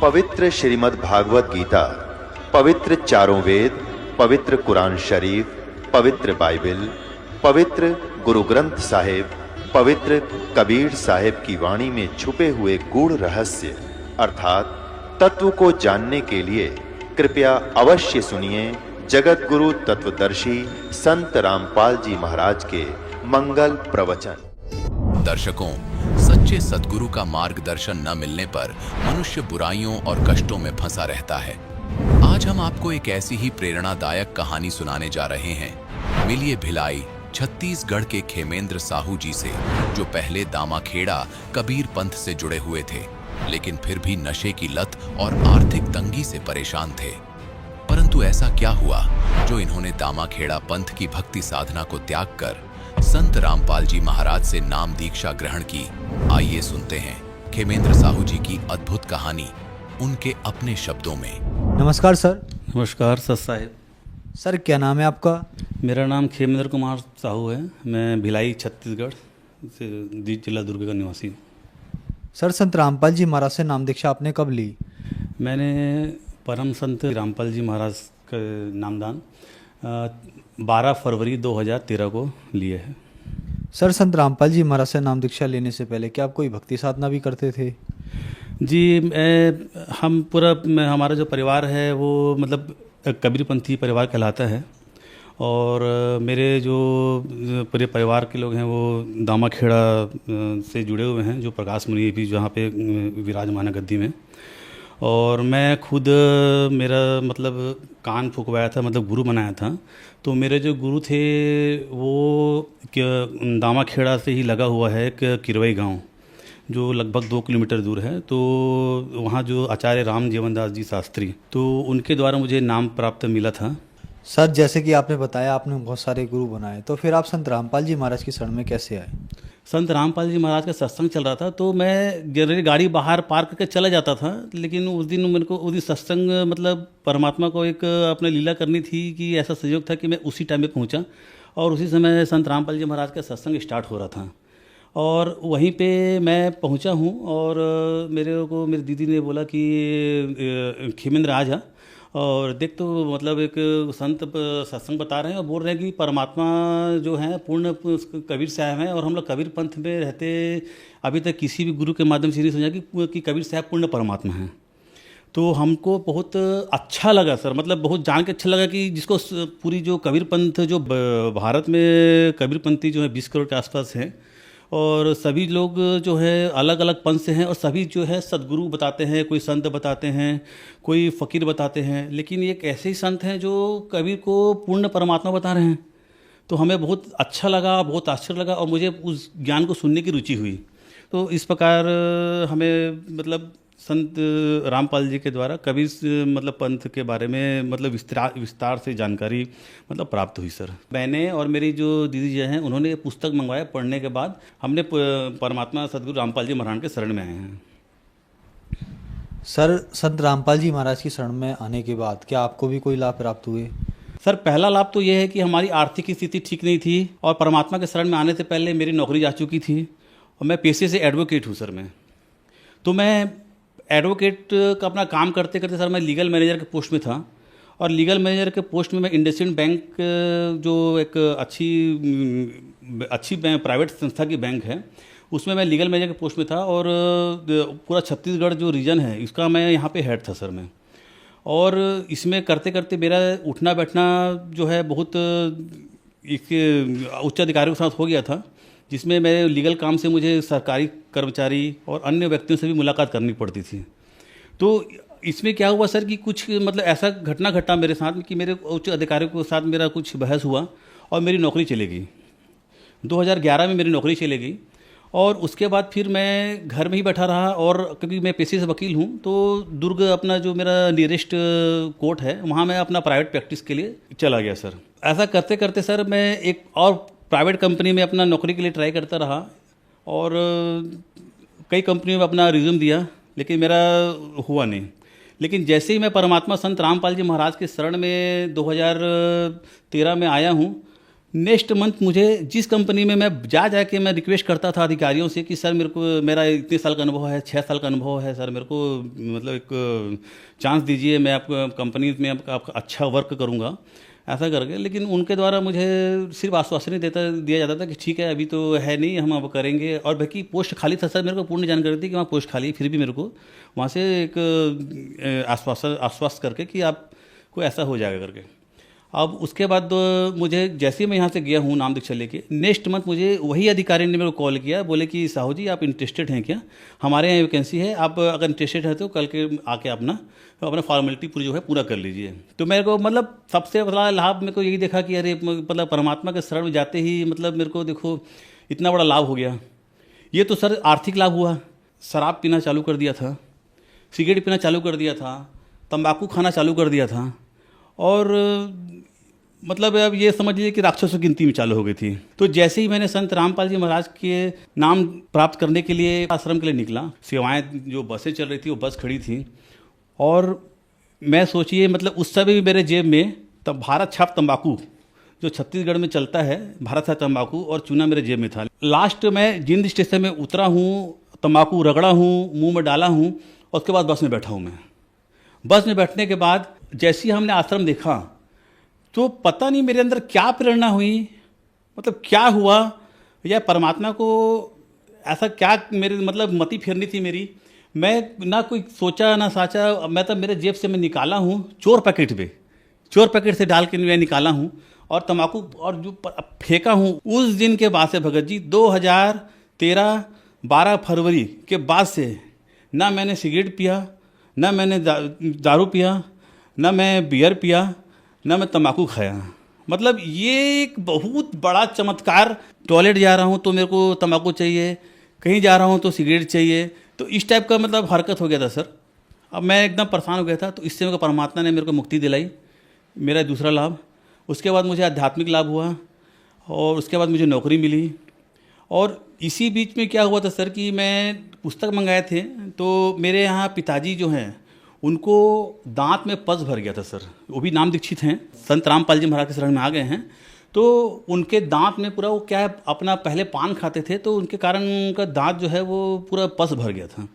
पवित्र श्रीमद् भागवत गीता, पवित्र चारों वेद, पवित्र कुरान शरीफ, पवित्र बाइबिल, पवित्र गुरु ग्रंथ साहिब, पवित्र कबीर साहिब की वाणी में छुपे हुए गूढ़ रहस्य अर्थात तत्व को जानने के लिए कृपया अवश्य सुनिए जगत गुरु तत्वदर्शी संत रामपाल जी महाराज के मंगल प्रवचन। दर्शकों, सच्चे सद्गुरु का मार्गदर्शन न मिलने पर मनुष्य बुराइयों और कष्टों में फंसा रहता है। आज हम आपको एक ऐसी ही प्रेरणादायक कहानी सुनाने जा रहे हैं। मिलिए भिलाई छत्तीसगढ़ के खेमेंद्र साहू जी से, जो पहले दामाखेड़ा कबीर पंथ से जुड़े हुए थे, लेकिन फिर भी नशे की लत और आर्थिक तंगी से परेशान थे। परंतु ऐसा क्या हुआ जो इन्होंने दामाखेड़ा पंथ की भक्ति साधना को त्याग कर संत रामपाल जी महाराज से नाम दीक्षा ग्रहण की। आइए सुनते हैं खेमेंद्र साहू जी की अद्भुत कहानी उनके अपने शब्दों में। नमस्कार सर। नमस्कार सत साहिब। सर क्या नाम है आपका? मेरा नाम खेमेंद्र कुमार साहू है। मैं भिलाई छत्तीसगढ़ से जिला दुर्ग का निवासी हूँ। सर संत रामपाल जी महाराज से नाम दीक्षा आपने कब ली? मैंने परम संत रामपाल जी महाराज का नामदान 12 फरवरी 2013 को लिए है। सर संत रामपाल जी महाराज से नाम दीक्षा लेने से पहले क्या आप कोई भक्ति साधना भी करते थे? जी, हमारा जो परिवार है वो मतलब कबीरपंथी परिवार कहलाता है। और मेरे जो पूरे परिवार के लोग हैं वो दामाखेड़ा से जुड़े हुए हैं, जो प्रकाश मुनि भी जहाँ पे विराजमान है गद्दी में। और मैं खुद मेरा मतलब कान फुकवाया था, मतलब गुरु बनाया था। तो मेरे जो गुरु थे वो दामाखेड़ा से ही लगा हुआ है एक किरवई गांव, जो लगभग 2 किलोमीटर दूर है। तो वहाँ जो आचार्य राम जीवनदास जी शास्त्री, तो उनके द्वारा मुझे नाम प्राप्त मिला था। सर जैसे कि आपने बताया आपने बहुत सारे गुरु बनाए, तो फिर आप संत रामपाल जी महाराज की शरण में कैसे आए? संत रामपाल जी महाराज का सत्संग चल रहा था, तो मैं जनरली गाड़ी बाहर पार्क करके चला जाता था। लेकिन उस दिन सत्संग मतलब परमात्मा को एक अपने लीला करनी थी कि ऐसा संयोग था कि मैं उसी टाइम पे पहुंचा। और उसी समय संत रामपाल जी महाराज का सत्संग स्टार्ट हो रहा था और वहीं पे मैं पहुंचा हूं। और मेरी दीदी ने बोला कि खेमेंद्र आ जा और देख, तो मतलब एक संत सत्संग बता रहे हैं और बोल रहे हैं कि परमात्मा जो है पूर्ण कबीर साहब हैं। और हम लोग कबीर पंथ में रहते अभी तक किसी भी गुरु के माध्यम से नहीं समझा कि कबीर साहब पूर्ण परमात्मा हैं। तो हमको बहुत अच्छा लगा सर, मतलब बहुत जान के अच्छा लगा कि जिसको पूरी जो कबीर पंथ जो भारत में कबीरपंथी जो है 20 करोड़ के आसपास हैं, और सभी लोग जो है अलग अलग पंथ से हैं, और सभी जो है सद्गुरु बताते हैं, कोई संत बताते हैं, कोई फ़कीर बताते हैं, लेकिन ये एक ऐसे ही संत हैं जो कबीर को पूर्ण परमात्मा बता रहे हैं। तो हमें बहुत अच्छा लगा, बहुत आश्चर्य लगा, और मुझे उस ज्ञान को सुनने की रुचि हुई। तो इस प्रकार हमें मतलब संत रामपाल जी के द्वारा कबीर मतलब पंथ के बारे में मतलब विस्तार से जानकारी मतलब प्राप्त हुई सर। मैंने और मेरी जो दीदी जी हैं उन्होंने ये पुस्तक मंगवाया। पढ़ने के बाद हमने परमात्मा सदगुरु रामपाल जी महाराज के शरण में आए हैं। सर संत रामपाल जी महाराज की शरण में आने के बाद क्या आपको भी कोई लाभ प्राप्त हुए? सर पहला लाभ तो ये है कि हमारी आर्थिक स्थिति ठीक नहीं थी, और परमात्मा के शरण में आने से पहले मेरी नौकरी जा चुकी थी, और मैं पेशे से एडवोकेट हूँ सर। तो मैं एडवोकेट का अपना काम करते करते सर मैं लीगल मैनेजर के पोस्ट में था। और लीगल मैनेजर के पोस्ट में मैं इंडसइंड बैंक, जो एक अच्छी प्राइवेट संस्था की बैंक है, उसमें मैं लीगल मैनेजर के पोस्ट में था। और पूरा छत्तीसगढ़ जो रीजन है इसका मैं यहाँ पे हेड था सर मैं। और इसमें करते करते मेरा उठना बैठना जो है बहुत उच्च अधिकारियों के साथ हो गया था, जिसमें मेरे लीगल काम से मुझे सरकारी कर्मचारी और अन्य व्यक्तियों से भी मुलाकात करनी पड़ती थी। तो इसमें क्या हुआ सर कि कुछ मतलब ऐसा घटना घटा मेरे साथ कि मेरे उच्च अधिकारियों के साथ मेरा कुछ बहस हुआ और मेरी नौकरी चली गई। 2011 में मेरी नौकरी चली गई, और उसके बाद फिर मैं घर में ही बैठा रहा। और क्योंकि मैं पेशे से वकील हूँ, तो दुर्ग अपना जो मेरा नियरेस्ट कोर्ट है वहाँ मैं अपना प्राइवेट प्रैक्टिस के लिए चला गया सर। ऐसा करते करते सर मैं एक और प्राइवेट कंपनी में अपना नौकरी के लिए ट्राई करता रहा, और कई कंपनियों में अपना रिज्यूम दिया, लेकिन मेरा हुआ नहीं। लेकिन जैसे ही मैं परमात्मा संत रामपाल जी महाराज के शरण में 2013 में आया हूँ, नेक्स्ट मंथ मुझे जिस कंपनी में मैं जाके मैं रिक्वेस्ट करता था अधिकारियों से कि सर मेरे को मेरा इतने साल का अनुभव है, 6 साल का अनुभव है सर, मेरे को मतलब एक चांस दीजिए, मैं आपको कंपनी में आपका अच्छा वर्क करूँगा ऐसा करके। लेकिन उनके द्वारा मुझे सिर्फ आश्वासन दिया जाता था कि ठीक है अभी तो है नहीं, हम अब करेंगे। और बाकी पोस्ट खाली था सर, मेरे को पूर्ण जानकारी थी कि वहाँ पोस्ट खाली है, फिर भी मेरे को वहाँ से एक आश्वास्त करके कि आपको ऐसा हो जाएगा करके। अब उसके बाद मुझे जैसे ही मैं यहाँ से गया हूँ नाम दीक्षा लेके, नेक्स्ट मंथ मुझे वही अधिकारी ने मेरे को कॉल किया, बोले कि साहू जी आप इंटरेस्टेड हैं क्या, हमारे यहाँ वैकेंसी है, आप अगर इंटरेस्टेड है तो कल के आके अपना फॉर्मेलिटी पूरी जो है पूरा कर लीजिए। तो मेरे को मतलब सबसे बड़ा लाभ मेरे को यही देखा कि अरे मतलब परमात्मा के शरण में जाते ही मतलब मेरे को देखो इतना बड़ा लाभ हो गया। ये तो सर आर्थिक लाभ हुआ, शराब पीना चालू कर दिया था, सिगरेट पीना चालू कर दिया था, तंबाकू खाना चालू कर दिया था, और मतलब अब ये समझ लीजिए कि राक्षसों की गिनती में चालू हो गई थी। तो जैसे ही मैंने संत रामपाल जी महाराज के नाम प्राप्त करने के लिए आश्रम के लिए निकला, सेवाएं जो बसें चल रही थी वो बस खड़ी थी, और मैं सोचिए मतलब उस समय भी मेरे जेब में तब भारत छाप तंबाकू जो छत्तीसगढ़ में चलता है, भारत छाप तंबाकू और चूना मेरे जेब में था। लास्ट में जिंद स्टेशन में उतरा हूँ, तंबाकू रगड़ा हूँ, मुंह में डाला हूँ, और उसके बाद बस में बैठा हूँ। मैं बस में बैठने के बाद जैसे ही हमने आश्रम देखा तो पता नहीं मेरे अंदर क्या प्रेरणा हुई, मतलब क्या हुआ, या परमात्मा को ऐसा क्या मेरे मतलब मति फेरनी थी मेरी। मैं ना कोई सोचा ना साचा, मैं तो मेरे जेब से मैं निकाला हूँ चोर पैकेट से डाल के मैं निकाला हूँ और तम्बाकू और जो फेंका हूँ। उस दिन के बाद से भगत जी 2013 12 फरवरी के बाद से ना मैंने सिगरेट पिया, ना मैंने दारू पिया, ना मैं बियर पिया, ना मैं तम्बाकू खाया। मतलब ये एक बहुत बड़ा चमत्कार। टॉयलेट जा रहा हूँ तो मेरे को तम्बाकू चाहिए, कहीं जा रहा हूँ तो सिगरेट चाहिए, तो इस टाइप का मतलब हरकत हो गया था सर। अब मैं एकदम परेशान हो गया था। तो इससे मेरे को परमात्मा ने मेरे को मुक्ति दिलाई, मेरा दूसरा लाभ। उसके बाद मुझे आध्यात्मिक लाभ हुआ, और उसके बाद मुझे नौकरी मिली। और इसी बीच में क्या हुआ था सर कि मैं पुस्तक मंगाए थे, तो मेरे यहाँ पिताजी जो हैं उनको दांत में पस भर गया था सर। वो भी नाम दीक्षित हैं, संत रामपाल जी महाराज के शरण में आ गए हैं। तो उनके दांत में पूरा वो क्या है, अपना पहले पान खाते थे तो उनके कारण उनका दांत जो है वो पूरा पस भर गया था।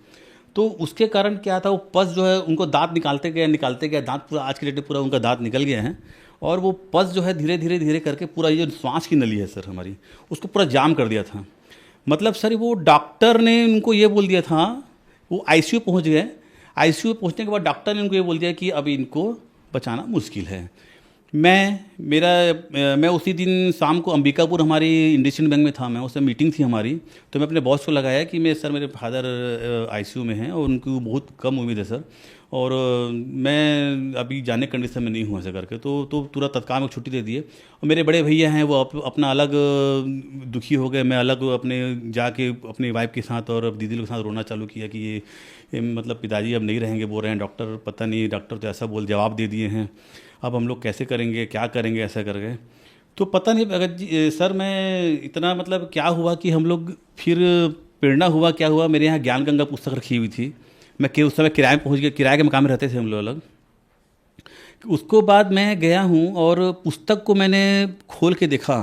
तो उसके कारण क्या था, वो पस जो है उनको दांत निकालते गए दांत पूरा आज के डेट में पूरा उनका दांत निकल गया है। और वो पस जो है धीरे धीरे करके पूरा ये जो श्वास की नली है सर हमारी, उसको पूरा जाम कर दिया था। मतलब सर वो डॉक्टर ने उनको ये बोल दिया था, वो आईसीयू पहुंच गए। आईसीयू पहुंचने के बाद डॉक्टर ने उनको ये बोल दिया कि अभी इनको बचाना मुश्किल है। मैं उसी दिन शाम को अंबिकापुर हमारी इंडस्ट्रियल बैंक में था, मैं उससे मीटिंग थी हमारी। तो मैं अपने बॉस को लगाया कि मैं सर मेरे फादर आईसीयू में हैं और उनको बहुत कम उम्मीद है सर, और मैं अभी जाने कंडीशन में नहीं हूँ ऐसा करके। तो तुरंत तत्काल में छुट्टी दे दिए। और मेरे बड़े भैया हैं वो अपना अलग दुखी हो गए, मैं अलग अपने जाके अपनी वाइफ के साथ और दीदी के साथ रोना चालू किया कि ये मतलब पिताजी अब नहीं रहेंगे, बोल रहे हैं डॉक्टर, पता नहीं डॉक्टर तो ऐसा जवाब दे दिए हैं, अब हम लोग कैसे करेंगे, क्या करेंगे ऐसा करके। तो पता नहीं अगर सर मैं इतना मतलब क्या हुआ कि हम लोग फिर प्रेरणा हुआ, क्या हुआ, मेरे यहाँ ज्ञान गंगा पुस्तक रखी हुई थी, मैं उस समय किराए में पहुँच गया, किराए के मकान में रहते थे हम लोग अलग। उसको बाद मैं गया हूँ और पुस्तक को मैंने खोल के देखा,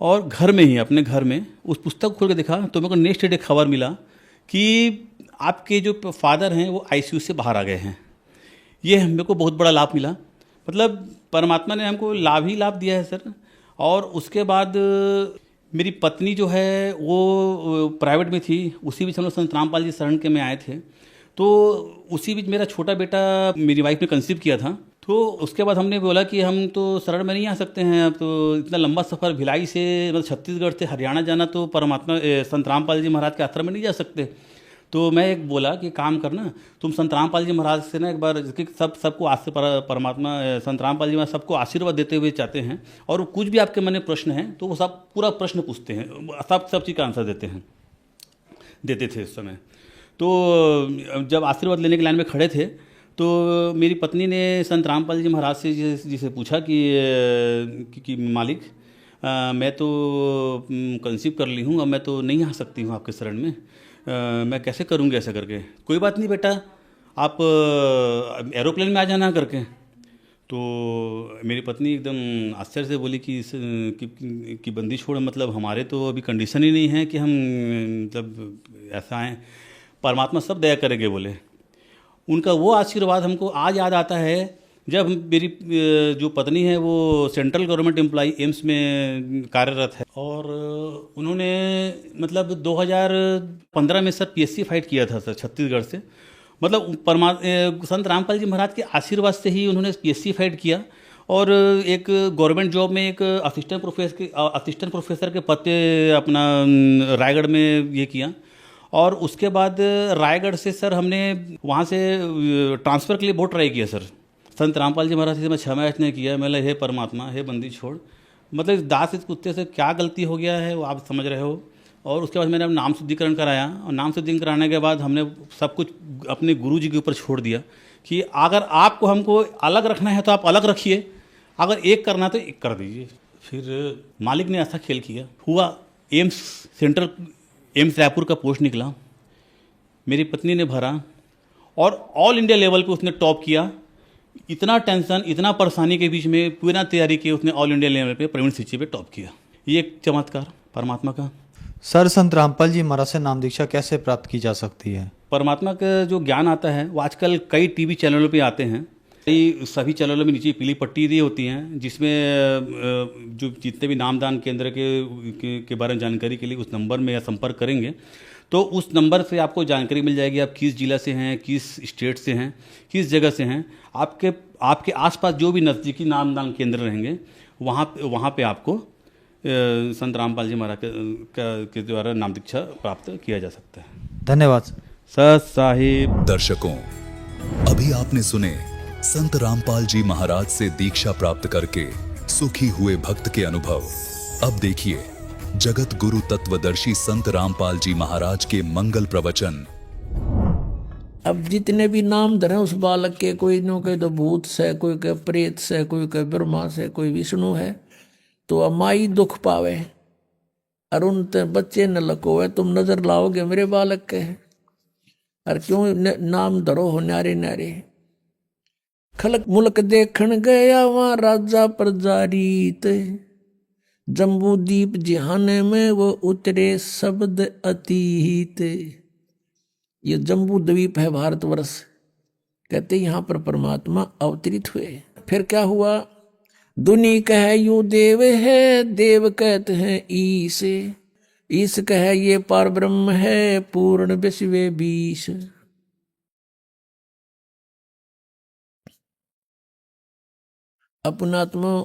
और घर में ही अपने घर में उस पुस्तक को खोल के देखा तो मेरे को नेक्स्ट डे खबर मिला कि आपके जो फादर हैं वो आईसीयू से बाहर आ गए हैं। ये मेरे को बहुत बड़ा लाभ मिला, मतलब परमात्मा ने हमको लाभ ही लाभ दिया है सर। और उसके बाद मेरी पत्नी जो है वो प्राइवेट में थी, उसी बीच हम लोग संत रामपाल जी शरण के में आए थे। तो उसी बीच मेरा छोटा बेटा मेरी वाइफ ने कंसीव किया था। तो उसके बाद हमने बोला कि हम तो शरण में नहीं आ सकते हैं, अब तो इतना लंबा सफ़र भिलाई से मतलब छत्तीसगढ़ से हरियाणा जाना, तो परमात्मा संत रामपाल जी महाराज के आश्रम में नहीं जा सकते। तो मैं एक बोला कि काम करना, तुम संत रामपाल जी महाराज से ना एक बार सबको परमात्मा संत रामपाल जी महाराज सबको आशीर्वाद देते हुए चाहते हैं, और कुछ भी आपके मन में प्रश्न है तो वो सब पूरा प्रश्न पूछते हैं, सब चीज़ का आंसर देते थे उस समय। तो जब आशीर्वाद लेने के लाइन में खड़े थे तो मेरी पत्नी ने संत रामपाल जी महाराज से जिसे पूछा कि मालिक मैं तो कंसीव कर ली हूँ, अब मैं तो नहीं आ सकती हूँ आपके शरण में, मैं कैसे करूँगी ऐसा करके। कोई बात नहीं बेटा, आप एरोप्लेन में आ जाना करके। तो मेरी पत्नी एकदम आश्चर्य से बोली कि कि बंदी छोड़, मतलब हमारे तो अभी कंडीशन ही नहीं है कि हम मतलब ऐसा हैं, परमात्मा सब दया करेंगे बोले। उनका वो आशीर्वाद हमको आज याद आता है जब मेरी जो पत्नी है वो सेंट्रल गवर्नमेंट एम्प्लॉई एम्स में कार्यरत है, और उन्होंने मतलब 2015 में सर पीएससी फाइट किया था सर छत्तीसगढ़ से। मतलब संत रामपाल जी महाराज के आशीर्वाद से ही उन्होंने पीएससी फाइट किया, और एक गवर्नमेंट जॉब में एक असिस्टेंट प्रोफेसर के पद पे अपना रायगढ़ में ये किया। और उसके बाद रायगढ़ से सर हमने वहाँ से ट्रांसफ़र के लिए बहुत ट्राई किया सर। संत रामपाल जी महाराज से मैं 6 महीने नहीं किया। मैं हे परमात्मा, हे बंदी छोड़, मतलब दास इस कुत्ते से क्या गलती हो गया है वो आप समझ रहे हो। और उसके बाद मैंने नाम शुद्धिकरण कराया, और नाम शुद्धिकरण कराने के बाद हमने सब कुछ अपने गुरु जी के ऊपर छोड़ दिया कि अगर आपको हमको अलग रखना है तो आप अलग रखिए, अगर एक करना है तो एक कर दीजिए। फिर मालिक ने ऐसा खेल किया, हुआ एम्स रायपुर का पोस्ट निकला, मेरी पत्नी ने भरा और ऑल इंडिया लेवल पे उसने टॉप किया। इतना टेंशन, इतना परेशानी के बीच में पूरा तैयारी की उसने, ऑल इंडिया लेवल पे प्रवीण सिंची पे टॉप किया। ये एक चमत्कार परमात्मा का। सर, संत रामपाल जी महाराज से नाम दीक्षा कैसे प्राप्त की जा सकती है? परमात्मा का जो ज्ञान आता है वो आजकल कई टीवी चैनलों पे आते हैं। सभी चैनलों में नीचे पीली पट्टी दी होती हैं, जिसमें जो जितने भी नामदान केंद्र के बारे में जानकारी के लिए उस नंबर में या संपर्क करेंगे तो उस नंबर से आपको जानकारी मिल जाएगी, आप किस जिला से हैं, किस स्टेट से हैं, किस जगह से हैं। आपके आसपास जो भी नज़दीकी नामदान केंद्र रहेंगे वहाँ पे आपको संत रामपाल जी महाराज के द्वारा नाम दीक्षा प्राप्त किया जा सकता है। धन्यवाद सत साहिब। दर्शकों, अभी आपने सुने संत रामपाल जी महाराज से दीक्षा प्राप्त करके सुखी हुए भक्त के अनुभव। अब देखिए जगत गुरु तत्वदर्शी संत रामपाल जी महाराज के मंगल प्रवचन। अब जितने भी नाम धरे उस बालक के, कोई नो कहे तो भूत से, कोई कहे प्रेत से, कोई कहे ब्रह्मा से, कोई विष्णु है, तो अमाई दुख पावे। अरुण ते बच्चे न लकोवे, तुम नजर लाओगे मेरे बालक के। और क्यों नाम धरो हो न्यारे न्यारे। खलक मुल्क देखण गया वहाँ राजा प्रजा रीत, जम्बू दीप जिहाने में वो उतरे शब्द अतीत। ये जम्बू द्वीप है भारतवर्ष, कहते यहाँ पर परमात्मा अवतरित हुए। फिर क्या हुआ? दुनी कह यू देव है, देव कहते हैं ईश, ईश कह ये पार ब्रह्म है, पूर्ण विश्व बीश। अपनात्मा।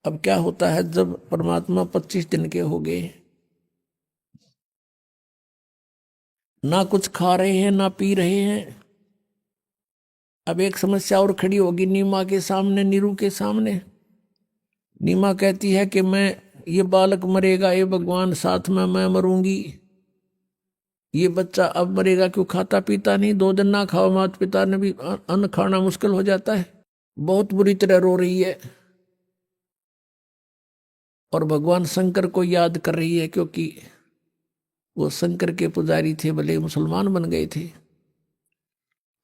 अब क्या होता है जब परमात्मा 25 दिन के हो गए, ना कुछ खा रहे हैं ना पी रहे हैं। अब एक समस्या और खड़ी होगी नीमा के सामने, नीरू के सामने। नीमा कहती है कि मैं, ये बालक मरेगा, ये भगवान साथ में मैं मरूंगी। ये बच्चा अब मरेगा, क्यों खाता पीता नहीं, 2 दिन ना खाओ, माता पिता ने भी अन्न खाना मुश्किल हो जाता है। बहुत बुरी तरह रो रही है और भगवान शंकर को याद कर रही है, क्योंकि वो शंकर के पुजारी थे, भले मुसलमान बन गए थे।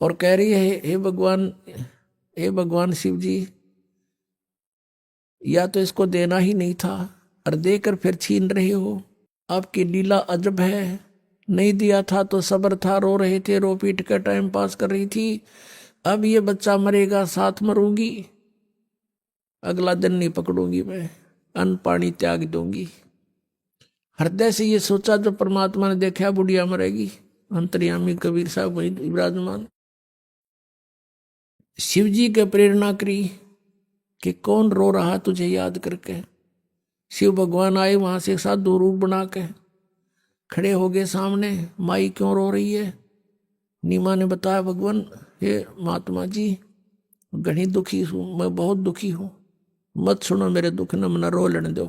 और कह रही है, हे भगवान शिव जी, या तो इसको देना ही नहीं था और देकर फिर छीन रहे हो। आपकी लीला अजब है, नहीं दिया था तो सब्र था, रो रहे थे, रो पीट कर टाइम पास कर रही थी। अब ये बच्चा मरेगा, साथ मरूंगी, अगला दिन नहीं पकड़ूंगी मैं, अन्न पानी त्याग दूंगी। हृदय से ये सोचा जब परमात्मा ने देखा बुढ़िया मरेगी, अंतर्यामी कबीर साहब वही विराजमान। शिव जी के प्रेरणा करी कि कौन रो रहा तुझे याद करके। शिव भगवान आए वहां से साधु रूप बना के खड़े हो गए सामने। माई क्यों रो रही है? नीमा ने बताया, भगवान हे महात्मा जी, घनी दुखी हूँ, मैं बहुत दुखी हूँ, मत सुनो मेरे दुख, न मना रो लेने दो।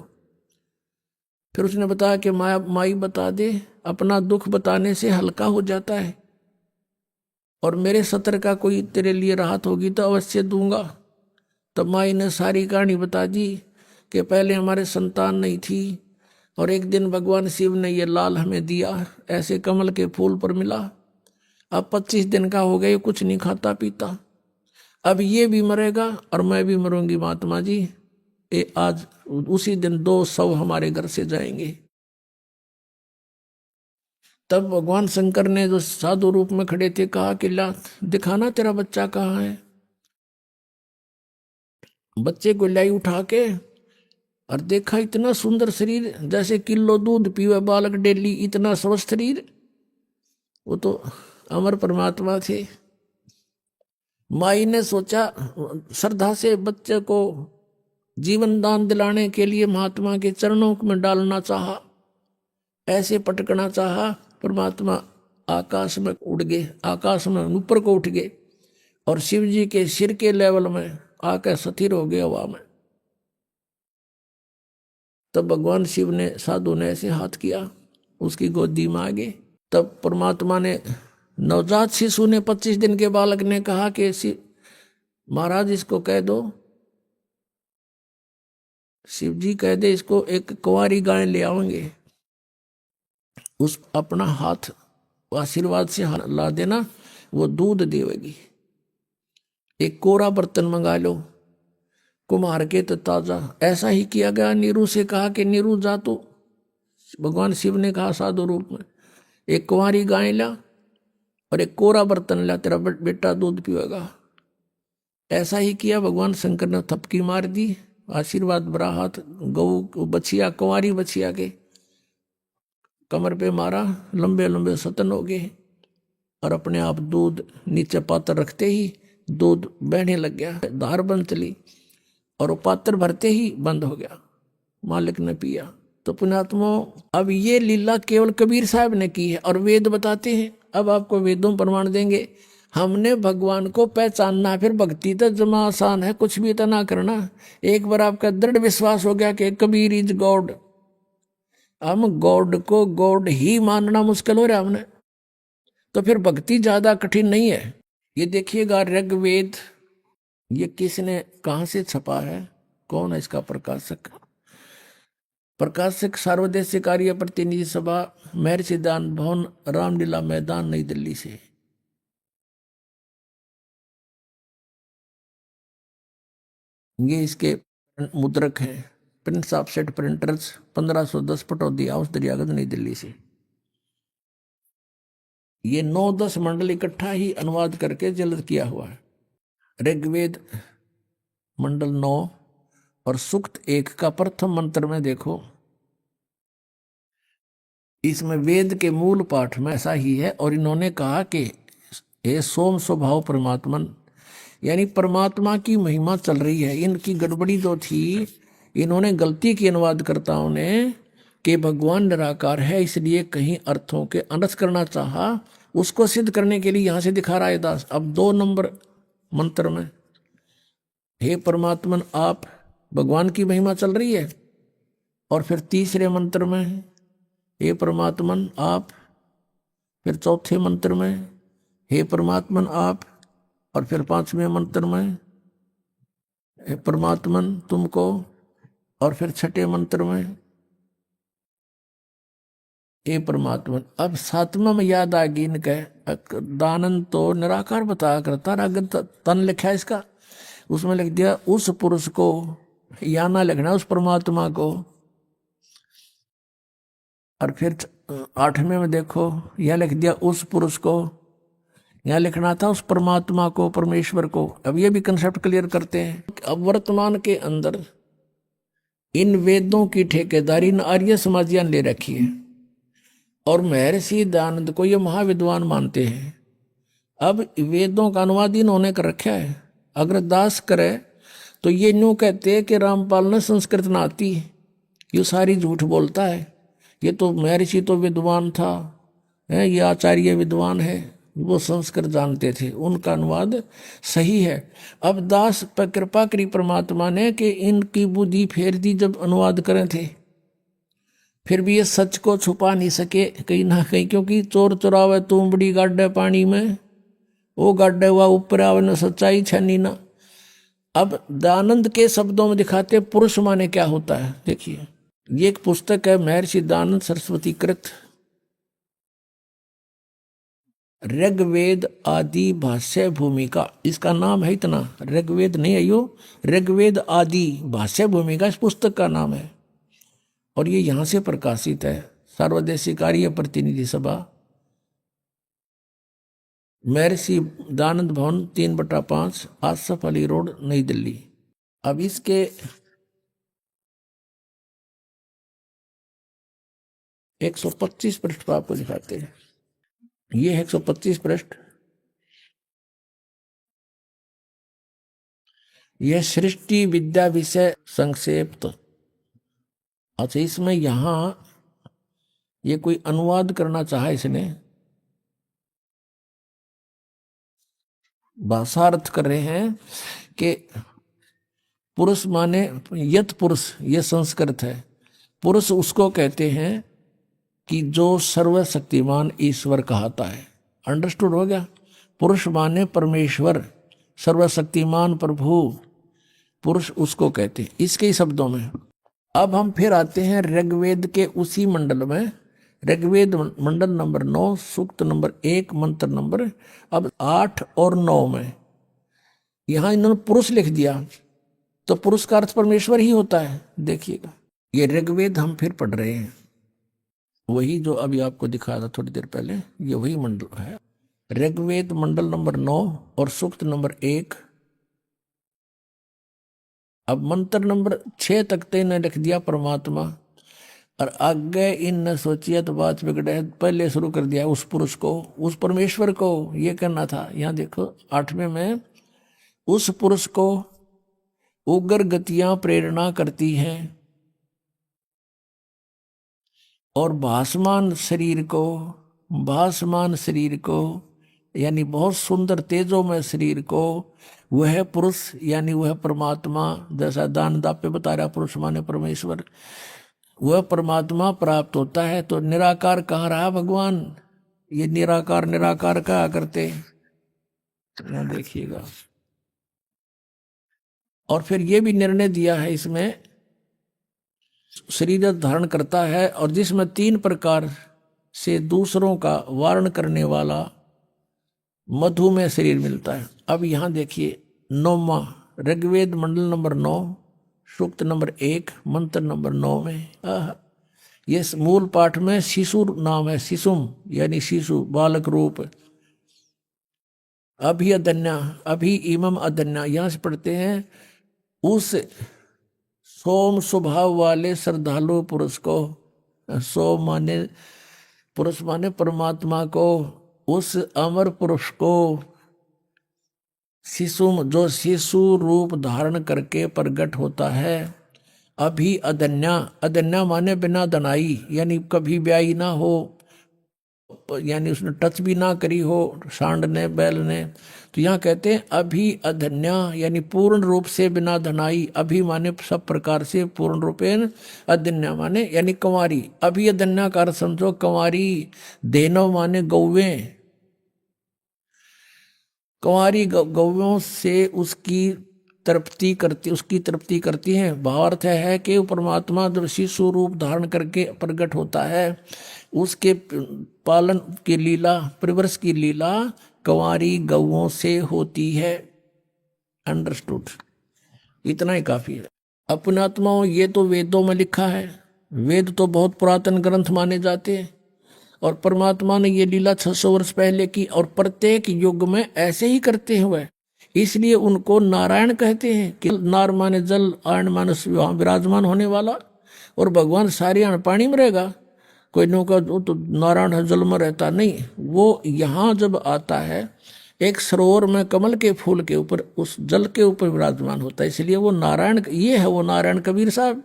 फिर उसने बताया कि माई बता दे, अपना दुख बताने से हल्का हो जाता है, और मेरे सत्र का कोई तेरे लिए राहत होगी तो अवश्य दूंगा। तब माई ने सारी कहानी बता दी कि पहले हमारे संतान नहीं थी, और एक दिन भगवान शिव ने ये लाल हमें दिया, ऐसे कमल के फूल पर मिला। अब 25 दिन का हो गए, कुछ नहीं खाता पीता। अब ये भी मरेगा और मैं भी मरूंगी महात्मा जी। ये आज उसी दिन 2 शव हमारे घर से जाएंगे। तब भगवान शंकर ने जो साधु रूप में खड़े थे कहा कि ला दिखाना तेरा बच्चा कहाँ है। बच्चे को लाई उठा के और देखा, इतना सुंदर शरीर, जैसे किलो दूध पीवे बालक डेली, इतना स्वस्थ शरीर। वो तो अमर परमात्मा थे। माई ने सोचा, श्रद्धा से बच्चे को जीवन दान दिलाने के लिए महात्मा के चरणों में डालना चाहा, ऐसे पटकना चाहा। परमात्मा आकाश में उड़ गए, आकाश में ऊपर को उठ गए और शिव जी के सिर के लेवल में आकर स्थिर हो गए हवा में। तब भगवान शिव ने, साधु ने ऐसे हाथ किया, उसकी गोदी में आ गए। तब परमात्मा ने, नवजात शिशु ने, 25 दिन के बालक ने कहा कि महाराज इसको कह दो, शिव जी कह दे इसको एक कुंवारी गाय ले आएंगे, उस अपना हाथ आशीर्वाद से ला देना, वो दूध देवेगी। एक कोरा बर्तन मंगा लो, कुम्हार के तो ताजा। ऐसा ही किया गया। नीरू से कहा कि नीरू जा, तो भगवान शिव ने कहा साधु रूप में, एक कुंवारी गाय ला और एक कोरा बर्तन ला, तेरा बेटा दूध पीएगा। ऐसा ही किया। भगवान शंकर ने थपकी मार दी, आशीर्वाद भरा हाथ गऊ बछिया, कुंवारी बछिया के कमर पे मारा, लंबे लंबे सतन हो गए और अपने आप दूध नीचे पात्र रखते ही दूध बहने लग गया, धार बंद चली और वो पात्र भरते ही बंद हो गया। मालिक ने पिया। तो पुण्यात्मा, अब ये लीला केवल कबीर साहब ने की है और वेद बताते हैं। अब आपको वेदों प्रमाण देंगे। हमने भगवान को पहचानना, फिर भक्ति तो जमा आसान है, कुछ भी तो ना करना। एक बार आपका दृढ़ विश्वास हो गया कि कबीर इज गॉड, हम गॉड को गॉड ही मानना मुश्किल हो रहा है हमने, तो फिर भक्ति ज्यादा कठिन नहीं है। ये देखिएगा ऋग्वेद, ये किसने कहाँ से छपा है, कौन है इसका प्रकाशक? प्रकाशक सार्वदेशिक कार्य प्रतिनिधि सभा, महर्षि दान भवन, रामलीला मैदान, नई दिल्ली से। ये इसके मुद्रक हैं, Prince of set printers, 1510 Pataudi house, Daryaganj, नई दिल्ली से। ये 9-10 मंडल इकट्ठा ही अनुवाद करके जल्द किया हुआ है। ऋग्वेद मंडल 9 और सूक्त 1 का प्रथम मंत्र में देखो, इसमें वेद के मूल पाठ में ऐसा ही है। और इन्होंने कहा कि हे सोम स्वभाव परमात्मन, यानी परमात्मा की महिमा चल रही है। इनकी गड़बड़ी जो थी, इन्होंने गलती की अनुवादकर्ताओं ने कि भगवान निराकार है, इसलिए कहीं अर्थों के अनर्थ करना चाहा। उसको सिद्ध करने के लिए यहां से दिखा रहा है दास। अब 2 नंबर मंत्र में हे परमात्मन आप, भगवान की महिमा चल रही है। और फिर तीसरे मंत्र में हे परमात्मन आप, फिर चौथे मंत्र में हे परमात्मन आप, और फिर 5वें मंत्र में हे परमात्मन तुमको, और फिर 6ठे मंत्र में हे परमात्मन। अब 7वां में याद आ गई इनके, दानन तो निराकार बताया करता, अगर तन लिखा है इसका, उसमें लिख दिया उस पुरुष को, या ना लिखना उस परमात्मा को। और फिर 8वें में देखो, यह लिख दिया उस पुरुष को, यहाँ लिखना था उस परमात्मा को, परमेश्वर को। अब ये भी कंसेप्ट क्लियर करते हैं। अब वर्तमान के अंदर इन वेदों की ठेकेदारी इन आर्य समाजियां ले रखी है और महर्षि दयानंद को ये महाविद्वान मानते हैं। अब वेदों का अनुवाद इन्होंने कर रखा है। अगर दास करे तो ये न्यू कहते हैं कि रामपाल ने संस्कृत ना आती, ये सारी झूठ बोलता है। ये तो महर्षि तो विद्वान था, ये आचार्य विद्वान है, वो संस्कृत जानते थे, उनका अनुवाद सही है। अब दास पर कृपा करी परमात्मा ने कि इनकी बुद्धि फेर दी जब अनुवाद करें थे, फिर भी ये सच को छुपा नहीं सके कहीं ना कहीं, क्योंकि चोर चुरावे तुम बड़ी गाड्डे पानी में, वो गाड्डे हुआ ऊपर आवे न सच्चाई छनी ना। अब दयानंद के शब्दों में दिखाते पुरुष माने क्या होता है। देखिए ये एक पुस्तक है महर्षि दयानंद सरस्वती कृत, ऋग्वेद आदि भाष्य भूमिका, इसका नाम है इतना, ऋग्वेद नहीं है यो, ऋग्वेद आदि भाष्य भूमिका इस पुस्तक का नाम है। और ये यहाँ से प्रकाशित है, सर्वदेशी कार्य प्रतिनिधि सभा, महर्षि दयानंद भवन 3/5 आसफ अली रोड नई दिल्ली। अब इसके 125 पृष्ठ पर आपको दिखाते हैं। ये 125 पृष्ठ, यह सृष्टि विद्या विषय संक्षेप। अच्छा, इसमें यहां ये कोई अनुवाद करना चाहा इसने, भाषार्थ कर रहे हैं कि पुरुष माने यत पुरुष, ये संस्कृत है। पुरुष उसको कहते हैं कि जो सर्वशक्तिमान ईश्वर कहता है। अंडरस्टूड हो गया? पुरुष माने परमेश्वर, सर्वशक्तिमान प्रभु, पुरुष उसको कहते हैं इसके ही शब्दों में। अब हम फिर आते हैं ऋग्वेद के उसी मंडल में, ऋग्वेद मंडल नंबर 9, सूक्त नंबर 1, मंत्र नंबर अब 8 और 9 में यहां इन्होंने पुरुष लिख दिया, तो पुरुष का अर्थ परमेश्वर ही होता है। देखिएगा, ये ऋग्वेद हम फिर पढ़ रहे हैं, वही जो अभी आपको दिखाया था थोड़ी देर पहले, ये वही मंडल है। ऋग्वेद मंडल नंबर 9 और सूक्त नंबर 1। अब मंत्र नंबर 6 तक तो इन्हें लिख दिया परमात्मा, और आगे इन सोचिए तो बात बिगड़े, पहले शुरू कर दिया उस पुरुष को, उस परमेश्वर को, ये करना था। यहां देखो 8वें में, उस पुरुष को उग्र गतियां प्रेरणा करती हैं और भासमान शरीर को यानी बहुत सुंदर तेजोमय शरीर को वह पुरुष यानी वह परमात्मा, जैसा दान दापे बता रहा, पुरुष माने परमेश्वर, वह परमात्मा प्राप्त होता है। तो निराकार कहाँ रहा भगवान, ये निराकार कहा करते, यहाँ देखिएगा। और फिर ये भी निर्णय दिया है इसमें, शरीर धारण करता है और जिसमें 3 प्रकार से दूसरों का वारण करने वाला मधुमेह शरीर मिलता है। अब यहां देखिए 9वां ऋग्वेद मंडल नंबर 9 सूक्त नंबर 1 मंत्र नंबर 9 में ये मूल पाठ में शिशु नाम है, शिशुम यानी शिशु, बालक रूप। अभी अदन्या, अभी इमम अदन्या, यहां से पढ़ते हैं उस सोम स्वभाव वाले श्रद्धालु पुरुष को, सोम माने पुरुष माने परमात्मा को, उस अमर पुरुष को, शिशु जो शिशु रूप धारण करके प्रकट होता है। अभी अदन्या, अदन्या माने बिना दनाई, यानी कभी ब्याई ना हो, यानी उसने टच भी ना करी हो सांड ने बैल ने, तो यहाँ कहते हैं अभी अधन्या यानी पूर्ण रूप से बिना धनाई। अभी माने सब प्रकार से, पूर्ण रूपेण, अधन्या माने यानी कंवारी। अभी अधन्या का अर्थ समझो कंवारी, देनव माने गौवें, कंवारी गौवों से उसकी तृप्ति करती हैं। भावार्थ है कि परमात्मा जब शिशु रूप धारण करके प्रकट होता है, उसके पालन की लीला, परिवर्ष की लीला कंवारी गौओं से होती है। अंडरस्टूड? इतना ही काफी है। अपनात्माओं, ये तो वेदों में लिखा है, वेद तो बहुत पुरातन ग्रंथ माने जाते हैं, और परमात्मा ने ये लीला 600 वर्ष पहले की, और प्रत्येक युग में ऐसे ही करते हुए, इसलिए उनको नारायण कहते हैं कि नार माने जल, आयन माने वहां विराजमान होने वाला, और भगवान सारे पानी में रहेगा। कोई नौका तो नारायण है जल में रहता नहीं, वो यहाँ जब आता है एक सरोवर में कमल के फूल के ऊपर, उस जल के ऊपर विराजमान होता है, इसलिए वो नारायण, ये है वो नारायण कबीर साहब।